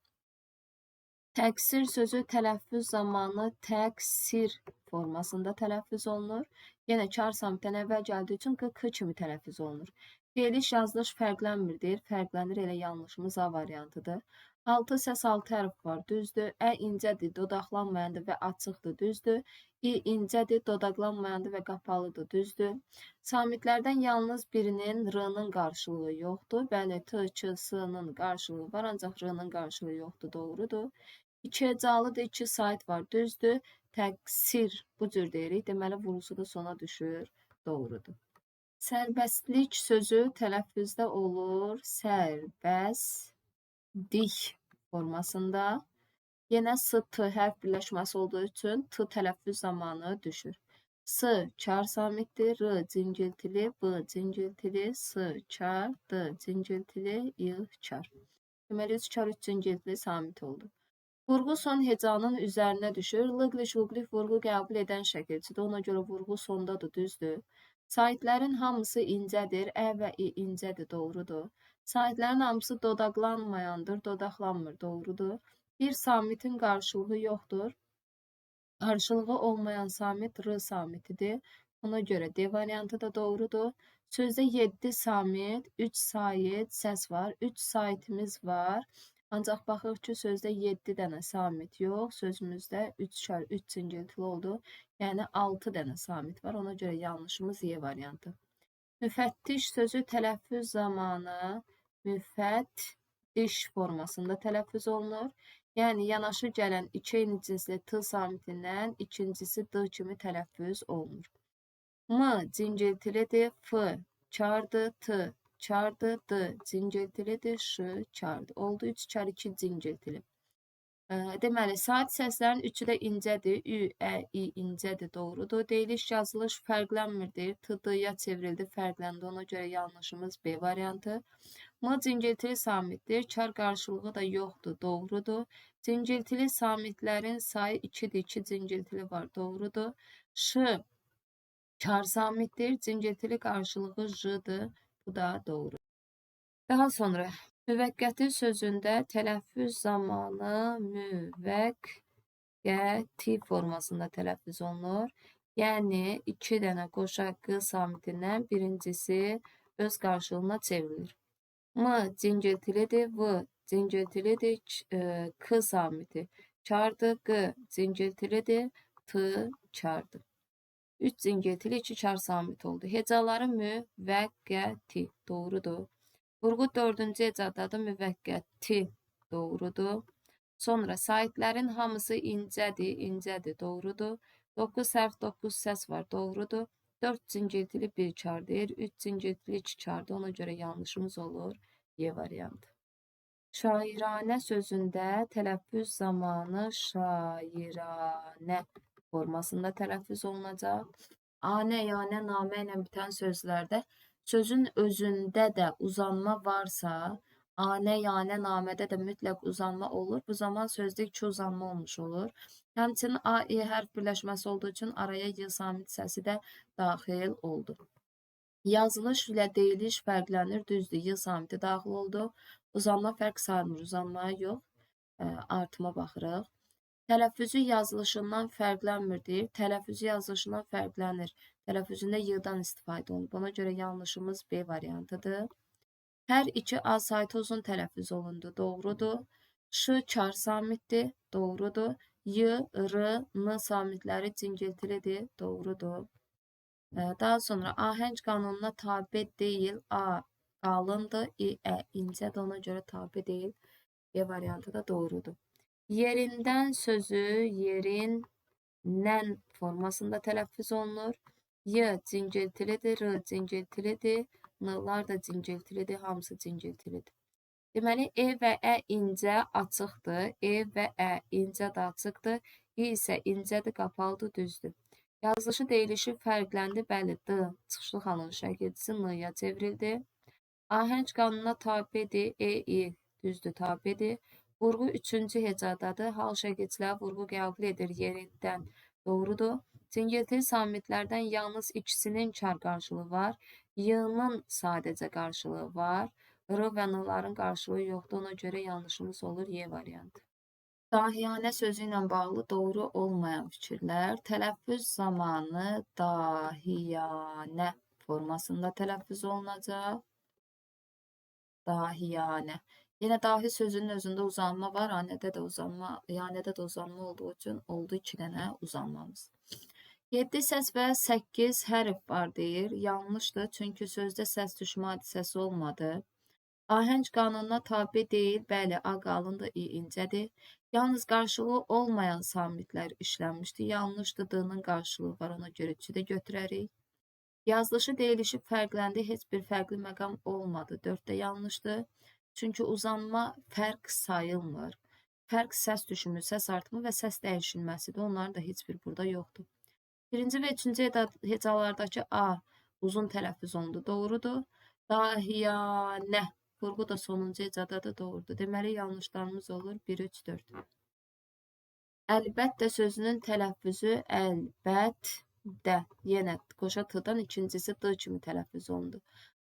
Təqsir sözü tələffüz zamanı təqsir formasında tələffüz olunur. Yenə kar samitdən əvvəl gəldiyi üçün k kimi tələffüz olunur. Deyiliş, yazılış fərqlənmir deyir. Fərqlənir, elə yanlışımız A variantıdır. 6 səs, 6 hərf var, düzdür. Ə incədir, dodaqlanmayandır və açıqdır, düzdür. İ incədir, dodaqlanmayandır və qapalıdır, düzdür. Samitlərdən yalnız birinin r-nın qarşılığı yoxdur. Bəli, t, ç, s-nın qarşılığı var, ancaq r-nın qarşılığı yoxdur, doğrudur. 2 hecalıdır, 2 sait var, düzdür. Təqsir bu cür deyirik. Deməli, vurğusu da sona düşür, doğrudur. Sərbəstlik sözü tələffüzdə olur sərbəstlik formasında. Yenə s, t hərf birləşməsi olduğu üçün t tələffüz zamanı düşür. S çar samitdir, r cingiltili, b cingiltili, s çar, d cingiltili, y çar. Deməli 3 çar 3 cingiltili samit oldu. Vurğu son hecanın üzərinə düşür. Lıqliş, uqlif vurğu qəbul edən şəkilçidir. Ona görə vurğu sondadır, düzdür. Saitlərin hamısı incədir. Ə və i incədir, doğrudur. Saitlərin hamısı dodaqlanmayandır, dodaqlanmır, doğrudur. Bir samitin qarşılığı yoxdur. Qarşılığı olmayan samit r samitidir. Ona göre D variantı da doğrudur. Sözde 7 samit, 3 sait səs var. 3 saitimiz var. Ancaq baxırıq ki, sözdə 7 dənə samit yox. Sözümüzdə 3 çar 3 cingiltili oldu. Yəni 6 dənə samit var. Ona görə yanlışımız Y variantı. Müfəttiş sözü tələffüz zamanı müfəttiş formasında tələffüz olunur. Yəni yanaşı gələn iki eyni cinsli t samitindən ikincisi d kimi tələffüz olunur. M cingiltilidir, F çardı, T çardı, D cingiltilidir, Ş çardı. Oldu 3 çar 2 cingiltili. Deməli, saat səslərin üçü də incədir. Ü, ə, i incədir, doğrudur. Deyiliş, yazılış fərqlənmirdir. T-D-ya çevrildi, fərqləndi. Ona görə yanlışımız B variantı. M cingiltili samitdir. Çar qarşılığı da yoxdur, doğrudur. Cingiltili samitlərin sayı 2-dir. 2 cingiltili var, doğrudur. Ş çar samitdir. Cingiltili qarşılığı J-dır. Bu da doğru. Daha sonra müvəqqəti sözündə tələffüz zamanı müvəqqəti formasında tələffüz olunur. Yəni 2 dənə qoşaq q samitindən birincisi öz qarşılığına çevrilir. M cingiltilidir, V cingiltilidir, K samiti çardır, Q cingiltilidir, T çardır. 3 cingiltili 2 çar samit oldu. Hecaları müvəqqəti doğrudur. Vurğu 4-cü hecadadır, müvəqqəti doğrudur. Sonra saitlərin hamısı incədir, incədir, doğrudur. 9 hərf 9 səs var, doğrudur. 4 cingiltili 1 çardır, 3 cingiltili 2 çardır. Ona görə yanlışımız olur. Y variantı. Şairanə sözündə tələffüz zamanı şairanə formasında tələffüz olunacaq. Anə, yanə, namə ilə bitən sözlərdə sözün özündə də uzanma varsa, anə, yanə, namədə də mütləq uzanma olur. Bu zaman sözdə 2 uzanma olmuş olur. Həmçinin A, E hərf birləşməsi olduğu üçün araya Y samit səsi də daxil oldu. Yazılış ilə deyiliş fərqlənir, düzdür. Y samiti daxil oldu. Uzanma fərq sarmır, uzanmaya yox, artıma baxırıq. Tələffüzü yazılışından fərqlənmirdir. Tələffüzü yazılışından fərqlənir. Tələffüzündə Y-dan istifadə olunub. Ona görə yanlışımız B variantıdır. Hər iki A saiti uzun tələffüz olundu. Doğrudur. Ş çar samitdir. Doğrudur. Y, R, N samitləri cingiltilidir. Doğrudur. Daha sonra ahəng qanununa tabe deyil. A qalındır. İ, ə incədir. Ona görə tabe deyil. B variantı da doğrudur. Yerindən sözü yerindən formasında tələffüz olunur. Y cingiltilidir, R cingiltilidir, N'lar da cingiltilidir, hamısı cingiltilidir. Deməli, E və Ə incə açıqdır, E və Ə incə də açıqdır, İ isə incədir, qapalıdır, düzdür. Yazılışı deyilişi fərqləndi, bəli, D çıxışlı xanın şəkilçisi N-ya çevrildi. Ahəng qanununa tabedir, E, İ düzdür, tabedir. Vurğu 3-cü hecadadır. Hal şəkilçiləri vurğu qəbul edir yerindən. Doğrudur. Cingiltili samitlərdən yalnız ikisinin çar qarşılığı var. Y-nın sadəcə qarşılığı var. R və N-ların qarşılığı yoxdur. Ona görə yanlışımız olur Y variantı. Dahiyanə sözü ilə bağlı doğru olmayan fikirlər. Tələffüz zamanı dahiyanə formasında tələffüz olunacaq. Dahiyanə. Yine dahi sözünün özündə uzanma var. Anədə də uzanma, yanədə də uzanma olduğu üçün oldu 2 dənə uzanmamız. 7 səs və 8 hərf var deyir. Yanlışdır, çünki sözdə səs düşmə hadisəsi olmadı. Ahəng qanununa tabe deyil. Bəli, A qalındır, İ incədir. Yalnız qarşılığı olmayan samitlər işlənmişdir. Yanlışdır, D-nın qarşılığı var. Ona görə 3-ü də götürərik. Yazılışı deyilişi fərqləndi. Heç bir fərqli məqam olmadı. 4 də yanlışdır. Çünki uzanma fərq sayılmır. Fərq səs düşümü, səs artımı və səs dəyişilməsidir. Onların da heç bir burada yoxdur. Birinci və üçüncü hecalardakı A uzun tələffüz olundu. Doğrudur. Dahiyanə. Vurğu da sonuncu hecadadır. Doğrudur. Deməli, yanlışlarımız olur. 1, 3, 4. Əlbəttə sözünün tələffüzü əlbəttə. Yenə qoşa T-dan ikincisi D kimi tələffüz olundu.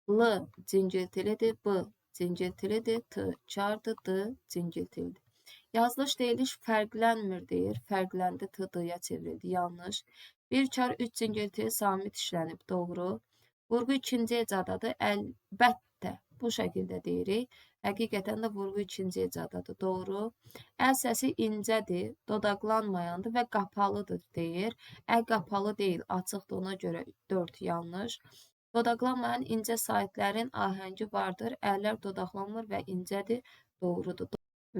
L cingiltilidir. B cingiltilidir, T çardır, D cingiltilidir. Yazılış deyiliş fərqlənmir deyir. Fərqləndi, T, D-ya çevrildi. Yanlış. Bir çar üç cingiltili samit işlənib, doğru. Vurğu ikinci hecadadır, əlbəttə. Bu şəkildə deyirik. Həqiqətən də vurğu ikinci hecadadır, doğru. Əl səsi incədir, dodaqlanmayandır və qapalıdır deyir. Əl qapalı deyil, açıqdır, ona görə 4 yanlış. Dodaqlanmayan incə saitlərin ahəngi vardır, əllər dodaqlanmır və incədir, doğrudur.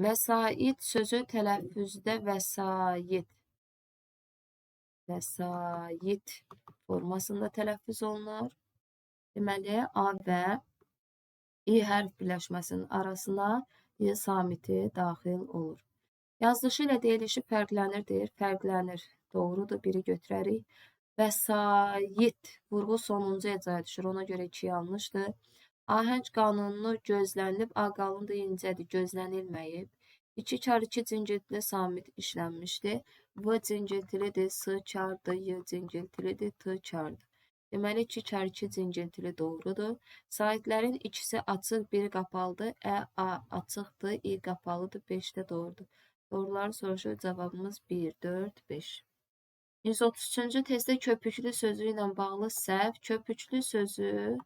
Vəsait sözü tələffüzdə vəsait formasında tələffüz olunur. Deməli, A və İ hərf birləşməsinin arasına Y samiti daxil olur. Yazılışı ilə deyilişi fərqlənir deyir. Fərqlənir. Doğrudur. Biri götürərik. Vəsait. Vurğu sonuncu hecaya düşür. Ona görə 2 yanlışdır. Ahəng qanununu gözlənilib. A qalındır, incədir. Gözlənilməyib. 2 çar 2 cingiltili samit işlənmişdir. V cingiltilidir. S çardır. Y cingiltilidir. T çardır. Deməli 2 çar 2 cingiltili doğrudur. Saitlərin ikisi açıq, biri qapalıdır. A açıqdır, İ qapalıdır, 5 də doğrudur. Doğruları soruşur, cavabımız 1, 4, 5. 133-cü testdə köpüklü sözü ilə bağlı səhv. Köpüklü sözü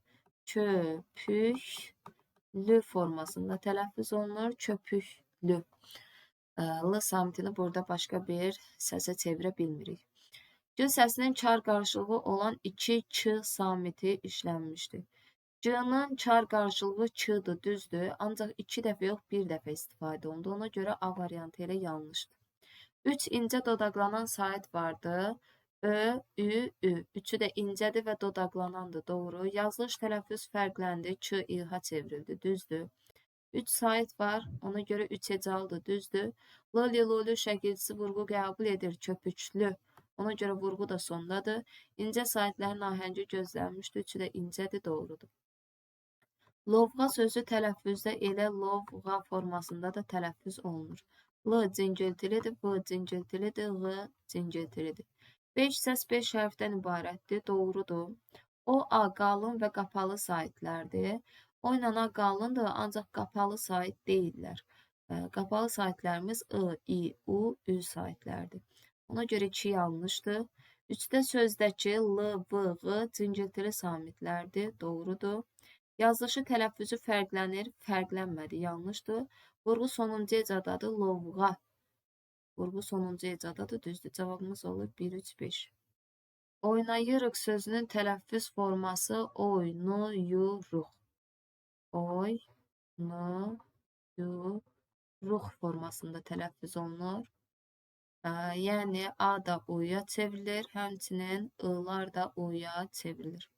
köpüklü formasında tələffüz olunur. Köpüklü. L samitini burada başqa bir səsə çevirə bilmirik. C səsinin çar qarşılığı olan 2 ç samiti işlənmişdir. C-nin çar qarşılığı ç-dır, düzdür. Ancaq 2 dəfə yox, 1 dəfə istifadə olundu. Ona görə A variantı elə yanlışdır. 3 incə dodaqlanan sait vardı. Ö, ü, ü. Üçü də incədir və dodaqlanandır, doğru. Yazılış tələffüz fərqləndi. Ç, İ-ha çevrildi, düzdür. 3 sait var, ona görə 3 hecalıdır, düzdür. L, L, şəkilçisi vurğu qəbul edir, köpüklü. Ona görə vurğu da sondadır. İncə saitlərin ahəngi gözlənmişdir. Üçü də incədir, doğrudur. Lovğa sözü tələffüzdə elə lovğa formasında da tələffüz olunur. L cingiltilidir, V cingiltilidir, G cingiltilidir. 5 səs 5 hərfdən ibarətdir, doğrudur. O, A qalın və qapalı saitlərdir. O ilə A qalındır, ancaq qapalı sait deyillər. Qapalı saitlərimiz I, I, U, Ü saitlərdir. Ona görə 2 yanlışdır. 3-də sözdəki L, V, G cingiltili samitlərdir, doğrudur. Yazılışı tələffüzü fərqlənir, fərqlənmədi, yanlışdır. Vurğu sonuncu hecadadır, lovğa. Vurğu sonuncu hecadadır, düzdür. Cavabımız olur 1, 3, 5. Oynayırıq sözünün tələffüz forması oynuyuruq. Oynuyuruq formasında tələffüz olunur. Yəni A da U'ya çevrilir, həmçinin I'lar da U'ya çevrilir.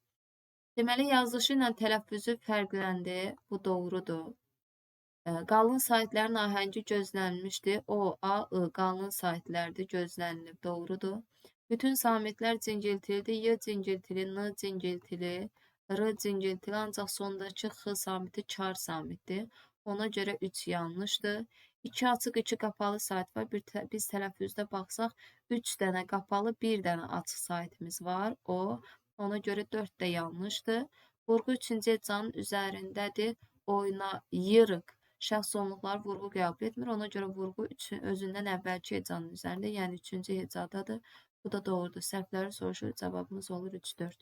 Deməli, yazılışı ilə tələffüzü fərqləndi, bu doğrudur. Qalın saitlərin ahəngi gözlənilmişdir. O, A, I qalın saitlərdir, gözlənilib, doğrudur. Bütün samitlər cingiltilidir. Y cingiltili, N cingiltili, R cingiltili, ancaq sondakı X samiti çar samitdir. Ona görə 3 yanlışdır. 2 açıq, 2 qapalı sait var. Biz tələffüzdə baxsaq, 3 dənə qapalı, 1 dənə açıq saitimiz var. Ona görə 4 də yanlışdır. Vurğu 3-cü hecanın üzərindədir. Oynayırıq. Şəxs sonluqları vurğu qəbul etmir. Ona görə vurğu özündən əvvəlki hecanın üzərində, yəni 3-cü hecadadır. Bu da doğrudur. Səhvləri soruşur. Cavabımız olur 3-4.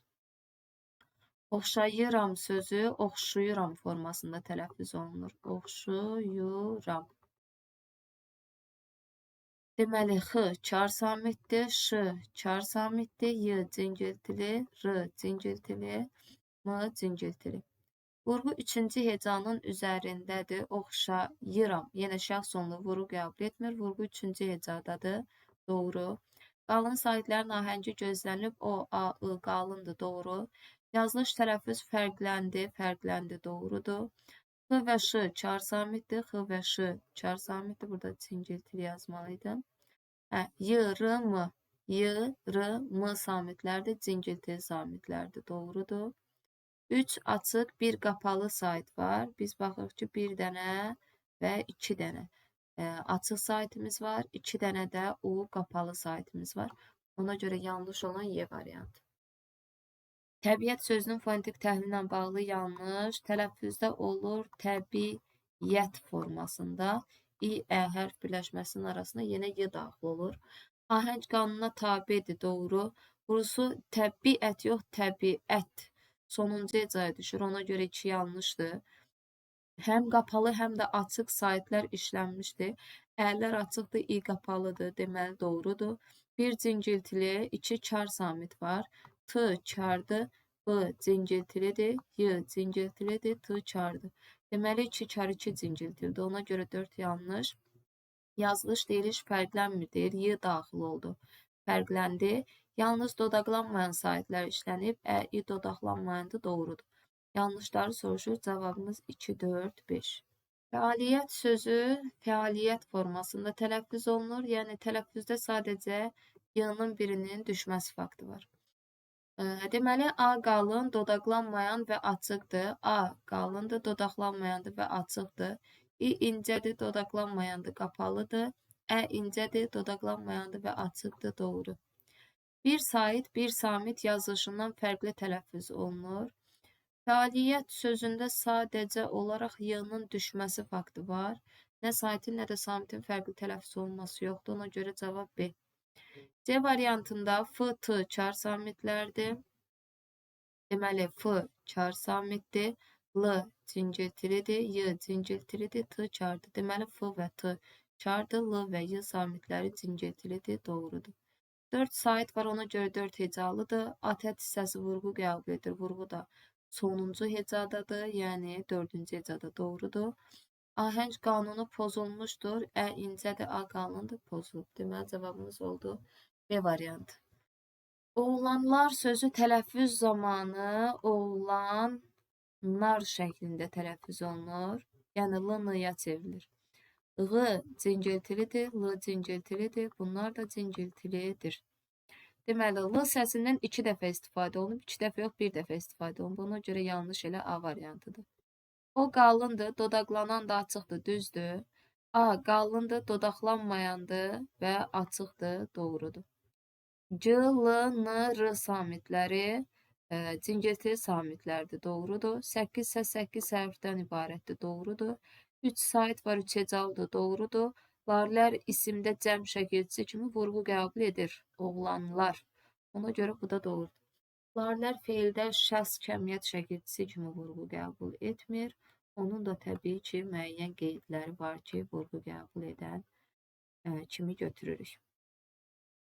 Oxşayıram sözü oxşuyuram formasında tələffüz olunur. Oxşuyuram. Deməli, X çar samitdir, Ş çar samitdir, Y cingiltili, R cingiltili, M cingiltili. Vurğu 3-cü hecanın üzərindədir, oxşayıram. Yenə şəxs sonlu vurğu qəbul etmir, vurğu 3-cü hecadadır, doğru. Qalın saitlərin ahəngi gözlənilib, O, A, I qalındır, doğru. Yazılış tələffüz fərqləndi, doğrudur. X və Ş çar samitdir, X və Ş çar samitdir, burada cingiltili yazmalıydım. Y, R, M, Y, R, M samitlərdir, cingiltili samitlərdir, doğrudur. 3 açıq, 1 qapalı sait var. Biz baxırıq ki, 1 dənə və 2 dənə açıq saitimiz var. 2 dənə də U qapalı saitimiz var. Ona görə yanlış olan Y variantı. Təbiət sözünün fonetik təhlili ilə bağlı yanlış. Tələffüzdə olur təbiət formasında. İ, Ə hərf birləşməsinin arasında yenə Y daxil olur. Ahəng qanununa tabedir, doğru. Burası təbiət yox, təbiət. Sonuncu hecaya düşür. Ona görə 2 yanlışdır. Həm qapalı, həm də açıq saitlər işlənmişdir. Ərlər açıqdır, i qapalıdır. Deməli doğrudur. 1 cingiltili, 2 çar samit var. T çardır, B cingiltilidir, Y cingiltilidir, T çardır. Deməli 2 çar 2 cingiltilidir. Ona görə 4 yanlış. Yazılış deyiliş fərqlənmir deyir. Y daxil oldu. Fərqləndi. Yalnız dodaqlanmayan saitlər işlənib. I dodaqlanmayandır, doğrudur. Yanlışları soruşur. Cavabımız 2, 4, 5. Fəaliyyət sözü fəaliyyət formasında tələffüz olunur. Yəni tələffüzdə sadəcə y-nın birinin düşməsi faktı var. Deməli A qalın, dodaqlanmayan və açıqdır. A qalındır, dodaqlanmayandır və açıqdır. İ incədir, dodaqlanmayandır, qapalıdır. Ə incədir, dodaqlanmayandır və açıqdır, doğru. Bir sait, bir samit yazılışından fərqli tələffüz olunur. Fəaliyyət sözündə sadəcə olaraq y-nın düşməsi faktı var. Nə saitin, nə də samitin fərqli tələffüz olunması yoxdur. Ona görə cavab B. C variantında F, T çar samitlərdir. Deməli F çar samitdir. L cingiltilidir, Y cingiltilidir, T çardır. Deməli F və T çardır, L və Y samitləri cingiltilidir, doğrudur. 4 sait var, ona görə 4 hecalıdır. Atət hissəsi vurğu qəbul edir. Vurğu da sonuncu hecadadır, yəni 4-cü hecada doğrudur. Ahəng qanunu pozulmuşdur. Ə incədir, A qalındır, pozulub. Deməli cavabımız oldu B variantı. Oğlanlar sözü tələffüz zamanı oğlanlar şəklində tələffüz olunur. Yəni l-ya çevrilir. I cingiltilidir, l cingiltilidir. Bunlar da cingiltilidir. Deməli, l səsindən 2 dəfə istifadə olunub, 2 dəfə yox, 1 dəfə istifadə olunub. Buna görə yanlış elə A variantıdır. O qalındır, dodaqlanan da açıqdır, düzdür. A qalındır, dodaqlanmayandır və açıqdır, doğrudur. C, L, N, R samitləri cingiltili samitlərdir, doğrudur. 8 isə 8 hərfdən ibarətdir, doğrudur. 3 sait var, 3 hecalıdır, doğrudur. Larlər isimdə cəm şəkilçisi kimi vurğu qəbul edir, oğlanlar. Ona görə bu da doğrudur. Larlər feildə şəxs kəmiyyət şəkilçisi kimi vurğu qəbul etmir. Onun da təbii ki, müəyyən qeydləri var ki, vurğu qəbul edən kimi götürürük.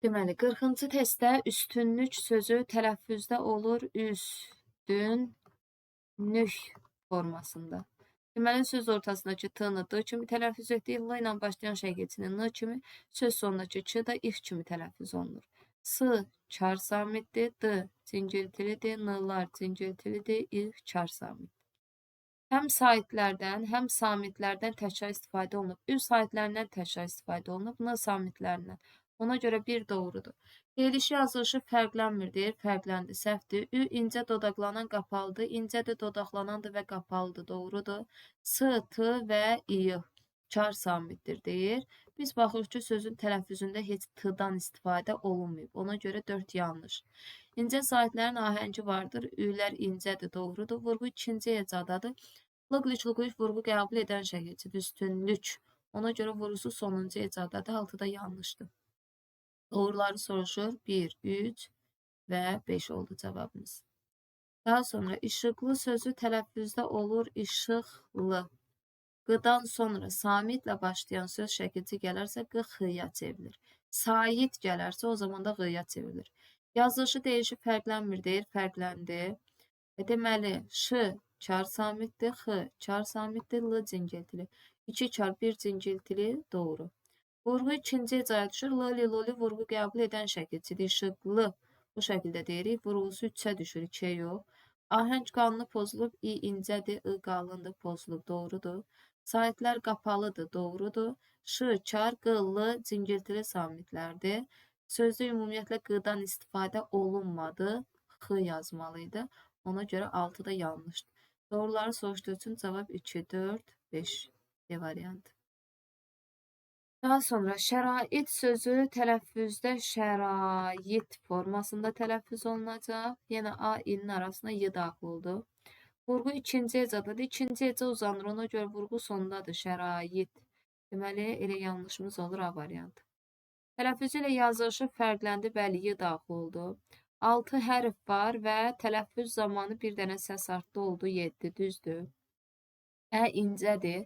Deməli, 40-cı testdə üstünlük sözü tələffüzdə olur üstünlük formasında. Deməli, söz ortasındakı t-nı d kimi tələffüz etdik, l ilə başlayan şəkilçinin n kimi, söz sonundakı ç da ix kimi tələffüz olunur. S çar samitdir, d cingiltilidir, n-lar cingiltilidir, ix çar samitdir. Həm saitlərdən, həm samitlərdən təkrar istifadə olunub. Ü saitlərindən təkrar istifadə olunub, n samitlərindən. Ona görə bir doğrudur. Deyilişi yazılışı fərqlənmir deyir, fərqləndi, səhvdir. Ü incə dodaqlanan qapalıdır, incədir dodaqlanandır və qapalıdır, doğrudur. S, t və i çar samitdir deyir. Biz baxırıq ki, sözün tələffüzündə heç t-dan istifadə olunmayıb. Ona görə 4 yanlış. İncə saitlərin ahəngi vardır, ülər incədir, doğrudur. Vurğu ikinci hecadadır. Lıq-lük vurğu qəbul edən şəkilçidir, üstünlük. Ona görə vurğusu sonuncu hecadadır, 6-da yanlışdır. Doğruları soruşur. 1, 3 və 5 oldu cavabımız. Daha sonra işıqlı sözü tələffüzdə olur işıqlı. Qıdan sonra samitlə başlayan söz şəkilci gələrsə q-xıya çevrilir. Sait gələrsə o zaman da q-ya çevrilir. Yazılışı deyişi fərqlənmir deyir, fərqləndi. Deməli, ş çar samitdir, x çar samitdir, l cingiltili. 2 çar 1 cingiltili, doğru. Vurğu ikinci hecaya düşür. Loli vurğu qəbul edən şəkilçidir. İşıqlı bu şəkildə deyirik. Vurğusu 3-ə düşür, 2-yə yox. Ahəng qanunu pozulub. İ incədir, I qalındır, pozulub. Doğrudur. Saitlər qapalıdır, doğrudur. Ş, çar, q, l cingiltili samitlərdir. Sözdə ümumiyyətlə qdan istifadə olunmadı. X yazmalıydı. Ona görə 6-da yanlışdır. Doğruları soruşduğu üçün cavab 2, 4, 5 D variantı. Daha sonra şərait sözü tələffüzdə şərait formasında tələffüz olunacaq. Yenə A, İ'nin arasına Y daxil oldu. Vurğu ikinci hecadadır. İkinci heca uzanır. Ona görə vurğu sonundadır. Şərait. Deməli, elə yanlışımız olur A variantı. Tələffüzü ilə yazılışı fərqləndi, bəli, y daxil oldu. 6 hərf var və tələffüz zamanı bir dənə səs artdı, oldu 7, düzdür. Ə incədir,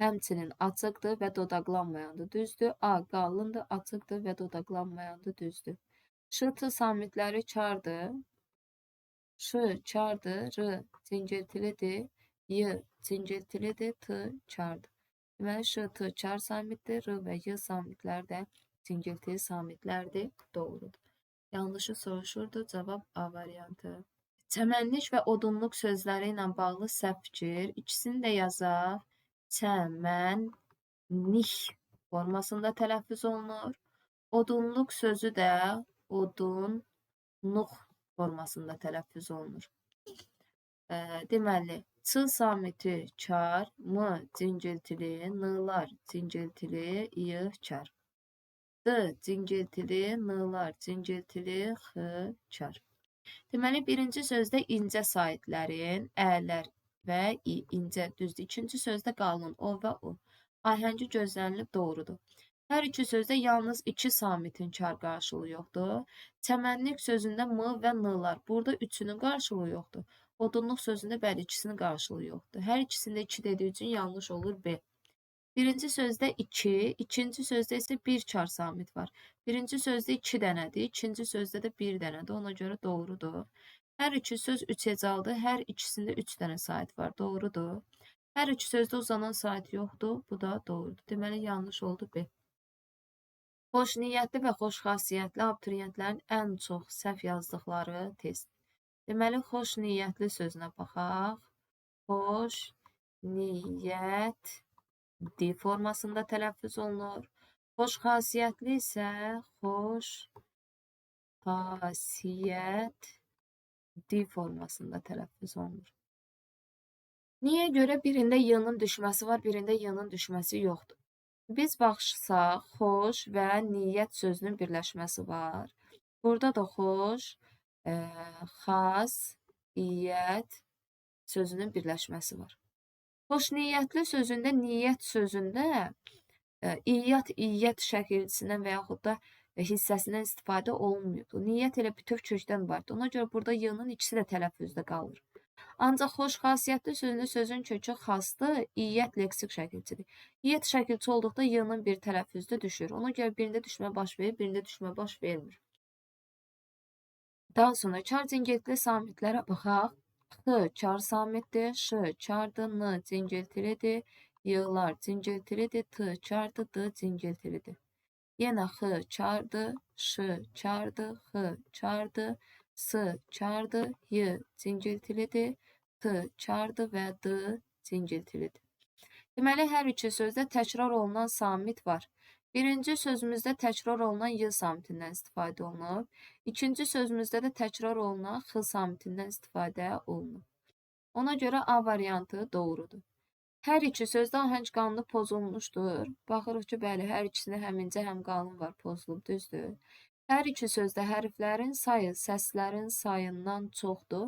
həmçinin açıqdır və dodaqlanmayandır, düzdür. A qalındır, açıqdır və dodaqlanmayandır, düzdür. Ş, t samitləri çardır. Ş çardır, r cingiltilidir, y cingiltilidir, t çardır. Deməli, ş, t çar samitdir, r və y samitlər də cingiltili samitlərdir. Doğrudur. Yanlışı soruşurdu, cavab A variantı. Çəmənlik və odunluq sözləri ilə bağlı səhv fikir. İkisini də yazaq. Çəmənlik formasında tələffüz olunur. Odunluq sözü də odunluq formasında tələffüz olunur. Deməli, ç samiti çar, m cingiltili, n'lar cingiltili, y çar. D cingiltili, n'lar cingiltili, x çar. Deməli, birinci sözdə incə saitlərin, ələr və i incə düzdür. İkinci sözdə qalın, o və o. Ahəngi gözlənilib doğrudur. Hər iki sözdə yalnız iki samitin çar qarşılığı yoxdur. Çəmənlik sözündə m və n'lar. Burada üçünün qarşılığı yoxdur. Odunluq sözündə bəli ikisinin qarşılığı yoxdur. Hər ikisində 2 dediyi üçün yanlış olur B. Birinci sözdə 2, ikinci sözdə isə 1 çar samit var. Birinci sözdə 2 dənədir, ikinci sözdə də 1 dənədir. Ona görə doğrudur. Hər iki söz 3 hecaldır. Hər ikisində 3 dənə sait var. Doğrudur. Hər iki sözdə uzanan sait yoxdur. Bu da doğrudur. Deməli, yanlış oldu B. Xoş niyyətli və xoş xasiyyətli abituriyentlərin ən çox səhv yazdıqları test. Deməli, xoş niyyətli sözünə baxaq. Xoş niyyət D formasında tələffüz olunur. Xoş xasiyyətli isə xoş xasiyyət D formasında tələffüz olunur. Niyə görə birində y-nın düşməsi var, birində y-nın düşməsi yoxdur? Biz baxsaq, xoş və niyyət sözünün birləşməsi var. Burada da xoş, xas, iyyət sözünün birləşməsi var. Xoş niyyətli sözündə, niyyət sözündə iyyət şəkilçisindən və yaxud da hissəsindən istifadə olunmuyordu. Niyyət elə bütöv kökdən vardı. Ona görə burada y-nın ikisi də tələffüzdə qalır. Ancaq xoş xasiyyətli sözündə sözün kökü xasdır, iyyət leksik şəkilçidir. İyyət şəkilçi olduqda y-nın bir tələffüzdə düşür. Ona görə birində düşmə baş verir, birində düşmə baş vermir. Daha sonra çar cingiltili samitlərə baxaq. X çar samitdir, ş çardır, n cingiltilidir, y-lar cingiltilidir, t çardır, d cingiltilidir. Yenə x çardır, ş çardır, x çardır, s çardır, y cingiltilidir, t çardır və d cingiltilidir. Deməli, hər iki sözdə təkrar olunan samit var. Birinci sözümüzdə təkrar olunan y samitindən istifadə olunub. İkinci sözümüzdə də təkrar olunan x samitindən istifadə olunub. Ona görə A variantı doğrudur. Hər iki sözdə ahəng qanunu pozulmuşdur. Baxırıq ki, bəli, hər ikisində həm incə, həm qalın var, pozulub, düzdür. Hər iki sözdə hərflərin sayı səslərin sayından çoxdur.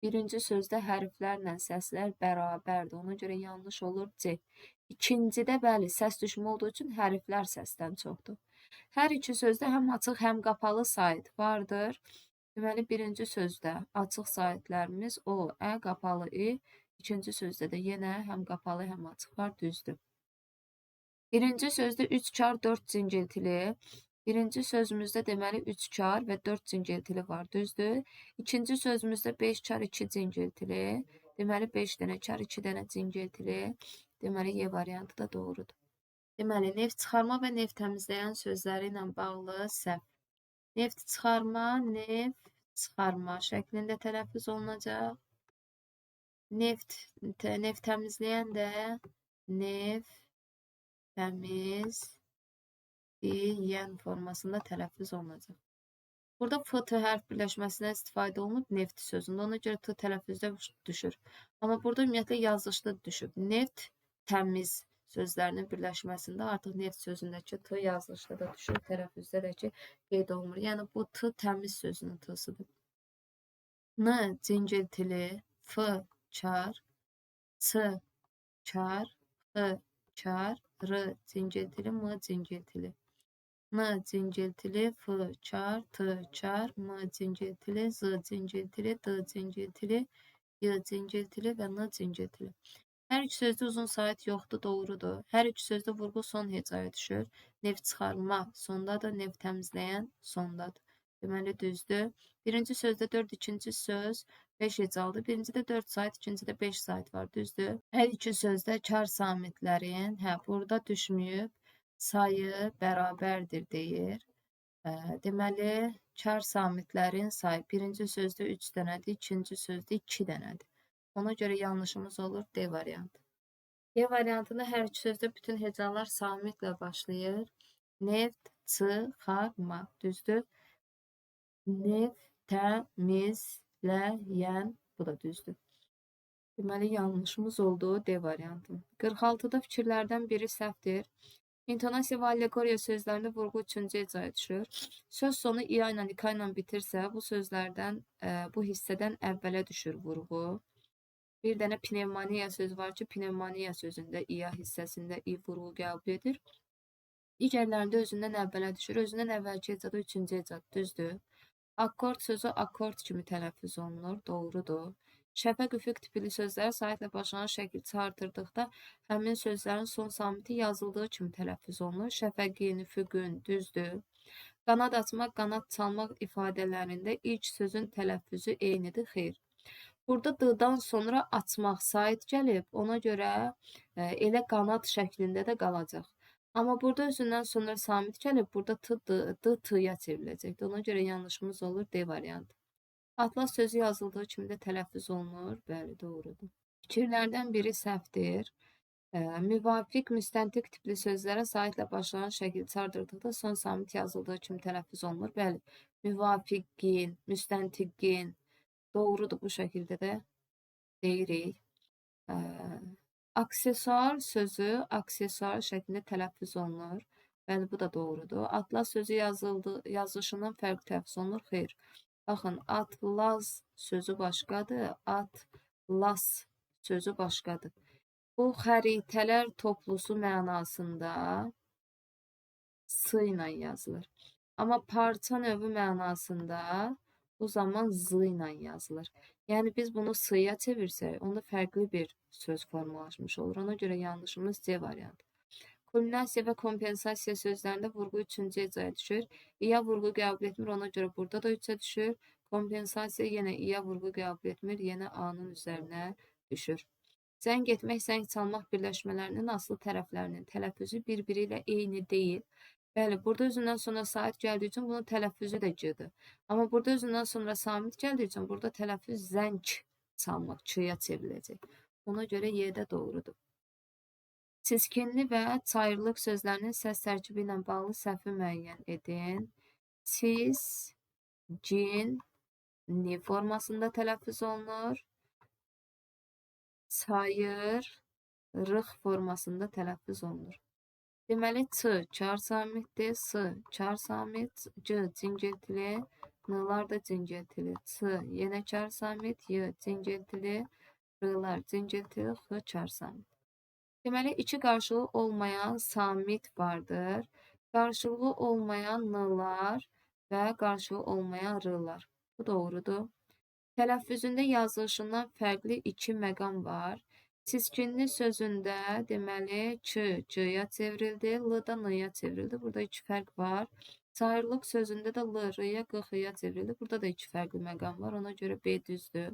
Birinci sözdə hərflərlə səslər bərabərdir. Ona görə yanlış olur C. İkincidə bəli, səs düşmə olduğu üçün hərflər səsdən çoxdur. Hər iki sözdə həm açıq, həm qapalı sait vardır. Deməli, birinci sözdə açıq saitlərimiz o, ə, qapalı i. İkinci sözdə də yenə həm qapalı, həm açıq var, düzdür. Birinci sözdə 3 çar 4 cingiltili. Birinci sözümüzdə deməli 3 çar və 4 cingiltili var, düzdür. İkinci sözümüzdə 5 çar 2 cingiltili. Deməli 5 dənə çar 2 dənə cingiltili. Deməli Y variantı da doğrudur. Deməli, neft çıxarma və neft təmizləyən sözləri ilə bağlı səhv. Neft çıxarma, neft çıxarma şəklində tələffüz olunacaq. Neft təmizləyən də neft təmizləyən formasında tələffüz olunacaq. Burada f, t hərf birləşməsindən istifadə olunub neft sözündə. Ona görə t tələffüzdə düşür. Amma burada ümumiyyətlə yazılışda düşüb. Neft təmiz sözlərinin birləşməsində artıq neft sözündəki t yazılışda da düşür, tələffüzdə də ki qeyd olunmur. Yəni bu t təmiz sözünün t-sıdır. N cingiltili, f çar, ç çar, x çar, r cingiltili, m cingiltili. N cinciltili, F çar, T çar, M cinciltili, Z cinciltili, D cinciltili, Y cinciltili ve N cinciltili. Hər üç sözdə uzun sait yoxdur, doğrudur. Hər üç sözdə vurğu son hecaya düşür. Neft çıxarma sondadır, neft təmizləyən sondadır. Deməli düzdür. Birinci sözdə 4, ikinci söz 5 hecalıdır. Birincidə 4 sait, ikincidə 5 sait var, düzdür. Hər iki sözdə kar samitlərin, burada düşməyib, sayı bərabərdir deyir. Deməli, kar samitlərin sayı birinci sözdə 3 dənədir, ikinci sözdə 2 dənədir. Ona görə yanlışımız olur D variantı. D variantında hər iki sözdə bütün hecalar samitlə başlayır. Neft, çıxarma, düzdür. Neft, təmizləyən, bu da düzdür. Deməli, yanlışımız oldu D variantı. 46-da fikirlərdən biri səhvdir. İntonasiya və allegoriya sözlərində vurğu üçüncü hecaya düşür. Söz sonu ia ilə, ika ilə bitirsə, bu sözlərdən, bu hissədən əvvələ düşür vurğu. Bir dənə pnevmoniya sözü var ki, pnevmoniya sözündə ia hissəsində i vurğu qəbul edir. Digərlərində özündən əvvələ düşür. Özündən əvvəlki hecada üçüncü hecad, düzdür. Akkord sözü akkord kimi tələffüz olunur, doğrudur. Şəfəq üfüq tipli sözlər saitlə başlanan şəkilçi artırdıqda həmin sözlərin son samiti yazıldığı kimi tələffüz olunur. Şəfəqin, üfüqün, düzdür. Qanad açmaq, qanad çalmaq ifadələrində ilk sözün tələffüzü eynidir, xeyr. Burada d-dan sonra açmaq sait gəlib, ona görə elə qanad şəklində də qalacaq. Amma burada özündən sonra samit gəlib, burada t-ya çevriləcəkdir. Ona görə yanlışımız olur D variantı. Atlas sözü yazıldığı kimi də tələffüz olunur. Bəli, doğrudur. Fikirlərdən biri səhvdir. Müvafiq, müstəntiq tipli sözlərə saitlə başlanan şəkil çardırdıqda son samit yazıldığı kimi tələffüz olunur. Bəli, müvafiqin, müstəntiqin, doğrudur, bu şəkildə də deyirik. Aksesuar sözü aksesuar şəklində tələffüz olunur. Bəli, bu da doğrudur. Atlas sözü yazılışından fərqli tələffüz olunur. Xeyr. Baxın, atlas sözü başqadır, atlas sözü başqadır. Bu xəritələr toplusu mənasında s ilə yazılır. Amma parça növü mənasında bu zaman z ilə yazılır. Yəni biz bunu s-ya çevirsək, onda fərqli bir söz formalaşmış olur. Ona görə yanlışımız C variantı. Kulminasiya və kompensasiya sözlərində vurğu üçüncü hecaya düşür. İya vurğu qəbul etmir, ona görə burada da üçə düşür. Kompensasiya yenə iya vurğu qəbul etmir, yenə A-nın üzərinə düşür. Zəng etmək, zəng çalmaq birləşmələrinin aslı tərəflərinin tələffüzü bir-biri ilə eyni deyil. Bəli, burada özündən sonra sait gəldiyi üçün bunun tələffüzü də c-dir. Amma burada özündən sonra samit gəldiyi üçün burada tələffüz zəng çalmaq, ç-ya çevriləcək. Ona görə Y-də doğrudur. Çiskinli və çayırlıq sözlərinin səs tərkibi ilə bağlı səhvi müəyyən edin. Çiskinli formasında tələffüz olunur. Çayırlıq formasında tələffüz olunur. Deməli, ç çar samitdir, s çar samit, c cinciltili, n-lar da cinciltili, ç yenə çar samit, y cinciltili, r-lar cinciltili, x çar samit. Deməli, iki qarşılığı olmayan samit vardır. Qarşılığı olmayan n-lar və qarşılığı olmayan r-lar. Bu doğrudur. Tələffüzündə yazılışından fərqli iki məqam var. Çiskinli sözündə deməli c-ya çevrildi, l da n-ya çevrildi. Burada iki fərq var. Çayırlıq sözündə də l, r-ya, q-ya çevrildi. Burada da iki fərqli məqam var. Ona görə B düzdür.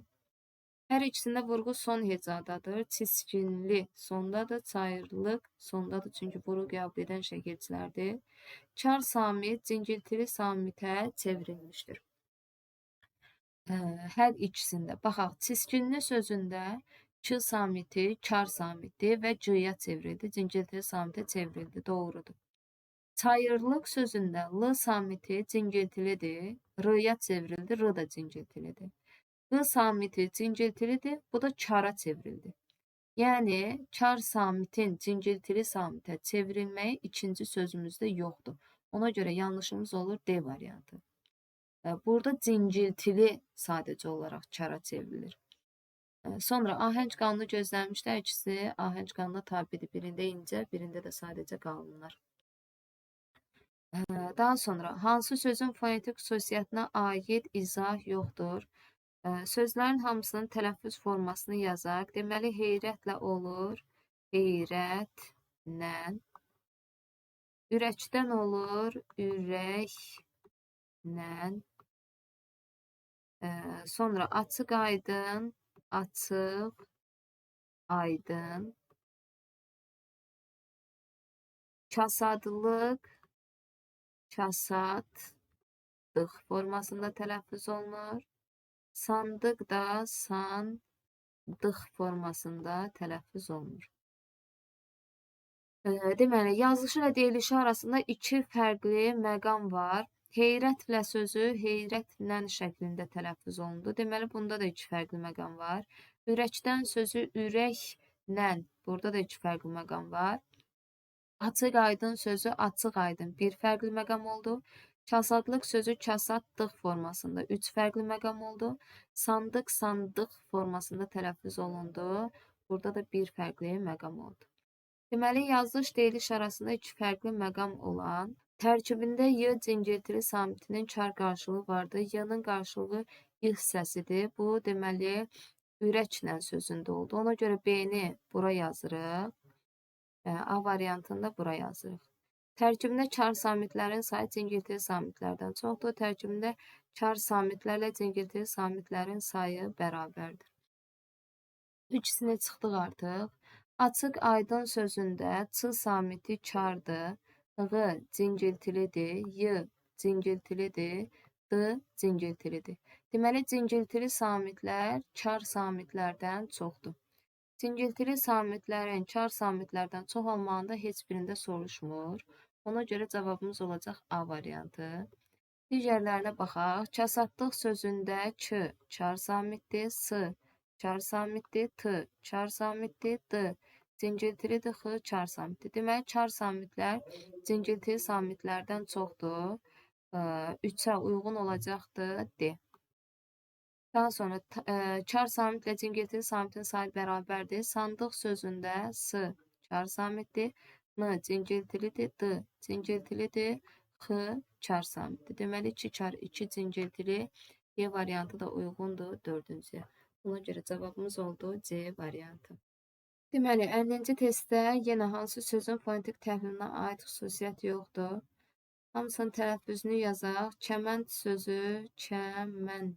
Hər ikisində vurğu son hecadadır. Çiskinli sondadır, çayırlıq sondadır. Çünki vurğu qəbul edən şəkilçilərdir. Kar samit cinciltili samitə çevrilmişdir. Hər ikisində. Baxaq, çiskinli sözündə k samiti kar samiti və c-ya çevrildi. Cinciltili samitə çevrildi. Doğrudur. Çayırlıq sözündə l samiti cinciltilidir. R-ya çevrildi. R da cinciltilidir. L samiti cinciltilidir, bu da kara çevrildi. Yəni, kar samitin cinciltili samitə çevrilməyi ikinci sözümüzdə yoxdur. Ona görə yanlışımız olur D variantı. Burada cinciltili sadəcə olaraq kara çevrilir. Sonra ahəng qanunu gözlənmişlər, ikisi ahəng qanuna tabidir. Birində incə, birində də sadəcə qalınlar. Daha sonra hansı sözün fonetik xüsusiyyətinə aid izah yoxdur? Sözlərin hamısının tələffüz formasını yazaq. Deməli, heyrətlə olur, heyrətlə. Ürəkdən olur, ürəklə. Sonra açıq aydın, açıq aydın. Kasadlıq, kasadlıq formasında tələffüz olunur. Sandıq da sandıq formasında tələffüz olunur. Deməli, yazılışı və deyilişi arasında iki fərqli məqam var. Heyrətlə sözü heyrətlə şəklində tələffüz olundu. Deməli, bunda da iki fərqli məqam var. Ürəkdən sözü ürəklə, burada da iki fərqli məqam var. Açıq aydın sözü açıq aydın bir fərqli məqam oldu. Kasadlıq sözü kasaddıq formasında üç fərqli məqam oldu. Sandıq sandıq formasında tələffüz olundu. Burada da bir fərqli məqam oldu. Deməli, yazılış deyiliş arasında iki fərqli məqam olan tərkibində y cingiltili samitinin çar qarşılığı vardı. Y-nın qarşılığı y hissəsidir. Bu, deməli, ürəklə sözündə oldu. Ona görə B-ni bura yazırıq. A variantında bura yazırıq. Tərkibində çar samitlərin sayı cingiltili samitlərdən çoxdur. Tərkibində çar samitlərlə cingiltili samitlərin sayı bərabərdir. İkisini çıxdıq artıq. Açıq aydın sözündə ç samiti çardır, ğı cingiltilidir, y cingiltilidir, d cingiltilidir. Deməli, cingiltili samitlər çar samitlərdən çoxdur. Cingiltili samitlərin çar samitlərdən çox olmağında heç birində soruşmur. Ona görə cavabımız olacaq A variantı. Digərlərinə baxaq. Kasaddıq sözündə ç çar samitdir, s çar samitdir, t çar samitdir, d cingiltilidir, x çar samitdir. Deməli, çar samitlər cingiltili samitlərdən çoxdur. 3-ə uyğun olacaqdır D. Daha sonra çar samitle cingiltili samitin sayı bərabərdir. Sandıq sözündə s çar samitdir, n cingiltilidir, d cingiltilidir, x çar samitdir. Deməli 2 çar 2 cingiltili D variantı da uyğundur 4-cüyə. Buna görə cavabımız oldu C variantı. Deməli 50-ci testdə yenə hansı sözün fonetik təhlilinə aid xüsusiyyət yoxdur? Hamısının tələffüzünü yazaq. Kəmənd sözü kəmənd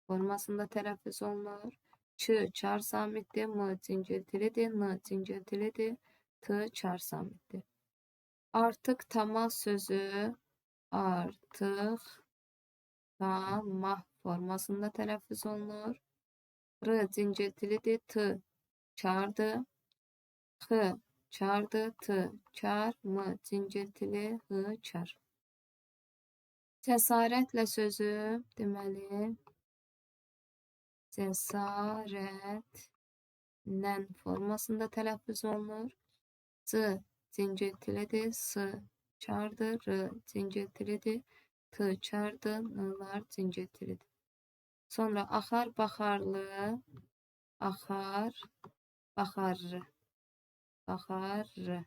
formasında tələffüz olunur. Ç çar samitdir, m cingiltilidir, n cingiltilidir, t çar samitdir. Artıq tamah sözü artıq tamah formasında tələffüz olunur. R cingiltilidir, t çardır, x çardır, t çar, m cingiltili, h çar. Cəsarətlə sözü deməli cəsarətlə formasında tələffüz olunur. C cingiltilidir, s çardır, r cingiltilidir, t çardır, n'lar cingiltilidir. Sonra axar baxarlı, axar baxarlı, baxarlı.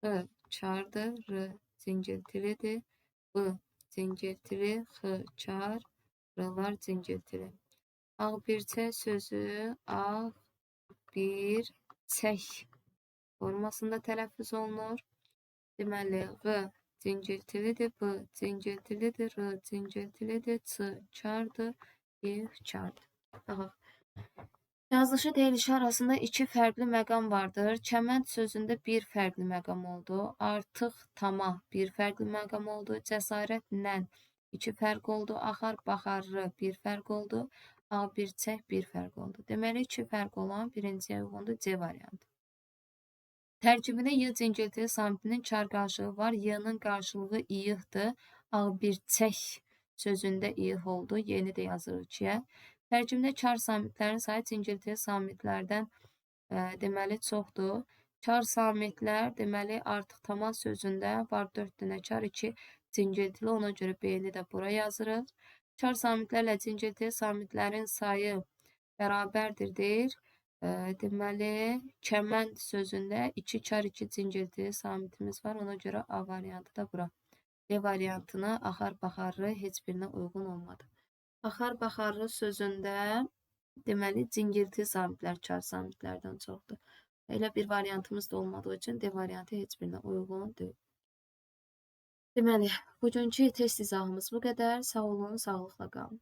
X çardır, r cingiltilidir, b cingiltili, x çar, r'lar cingiltili. Ağbirçək sözü ağbirçək formasında tələffüz olunur. Deməli, q cingiltilidir, b cingiltilidir, r cingiltilidir, ç çardır, y çardır. Baxaq. Yazılışı deyilişi arasında iki fərqli məqam vardır. Kəmənd sözündə bir fərqli məqam oldu. Artıq tamah bir fərqli məqam oldu. Cəsarətlə iki fərq oldu. Axar baxarlı bir fərq oldu. Ağbirçək bir fərq oldu. Deməli, iki fərq olan birinciyə uyğundur C variantı. Tərkibində y cingiltili samitinin çar qarşılığı var. Y-nın qarşılığı iyıqdır. Ağbirçək sözündə iyıq oldu. Yeni də yazırıq ikiyə. Tərkibində çar samitlərin sayı cingiltili samitlərdən deməli çoxdur. Çar samitlər deməli artıq tamam sözündə var 4 dənə çar 2 cingiltili, ona görə B-ni də bura yazırıq. Çar samitlərlə cingiltili samitlərin sayı bərabərdir deyir. Deməli, çəmən sözündə 2 çar 2 cingiltili samitimiz var. Ona görə A variantı da bura. D variantına axar-baxarlı heç birinə uyğun olmadı. Axar-baxarlı sözündə deməli cingilti samitlər çar samitlərdən çoxdur. Elə bir variantımız da olmadığı üçün D variantı heç birinə uyğun deyil. Deməli, bugünkü test izahımız bu qədər. Sağ olun, sağlıqla qalın.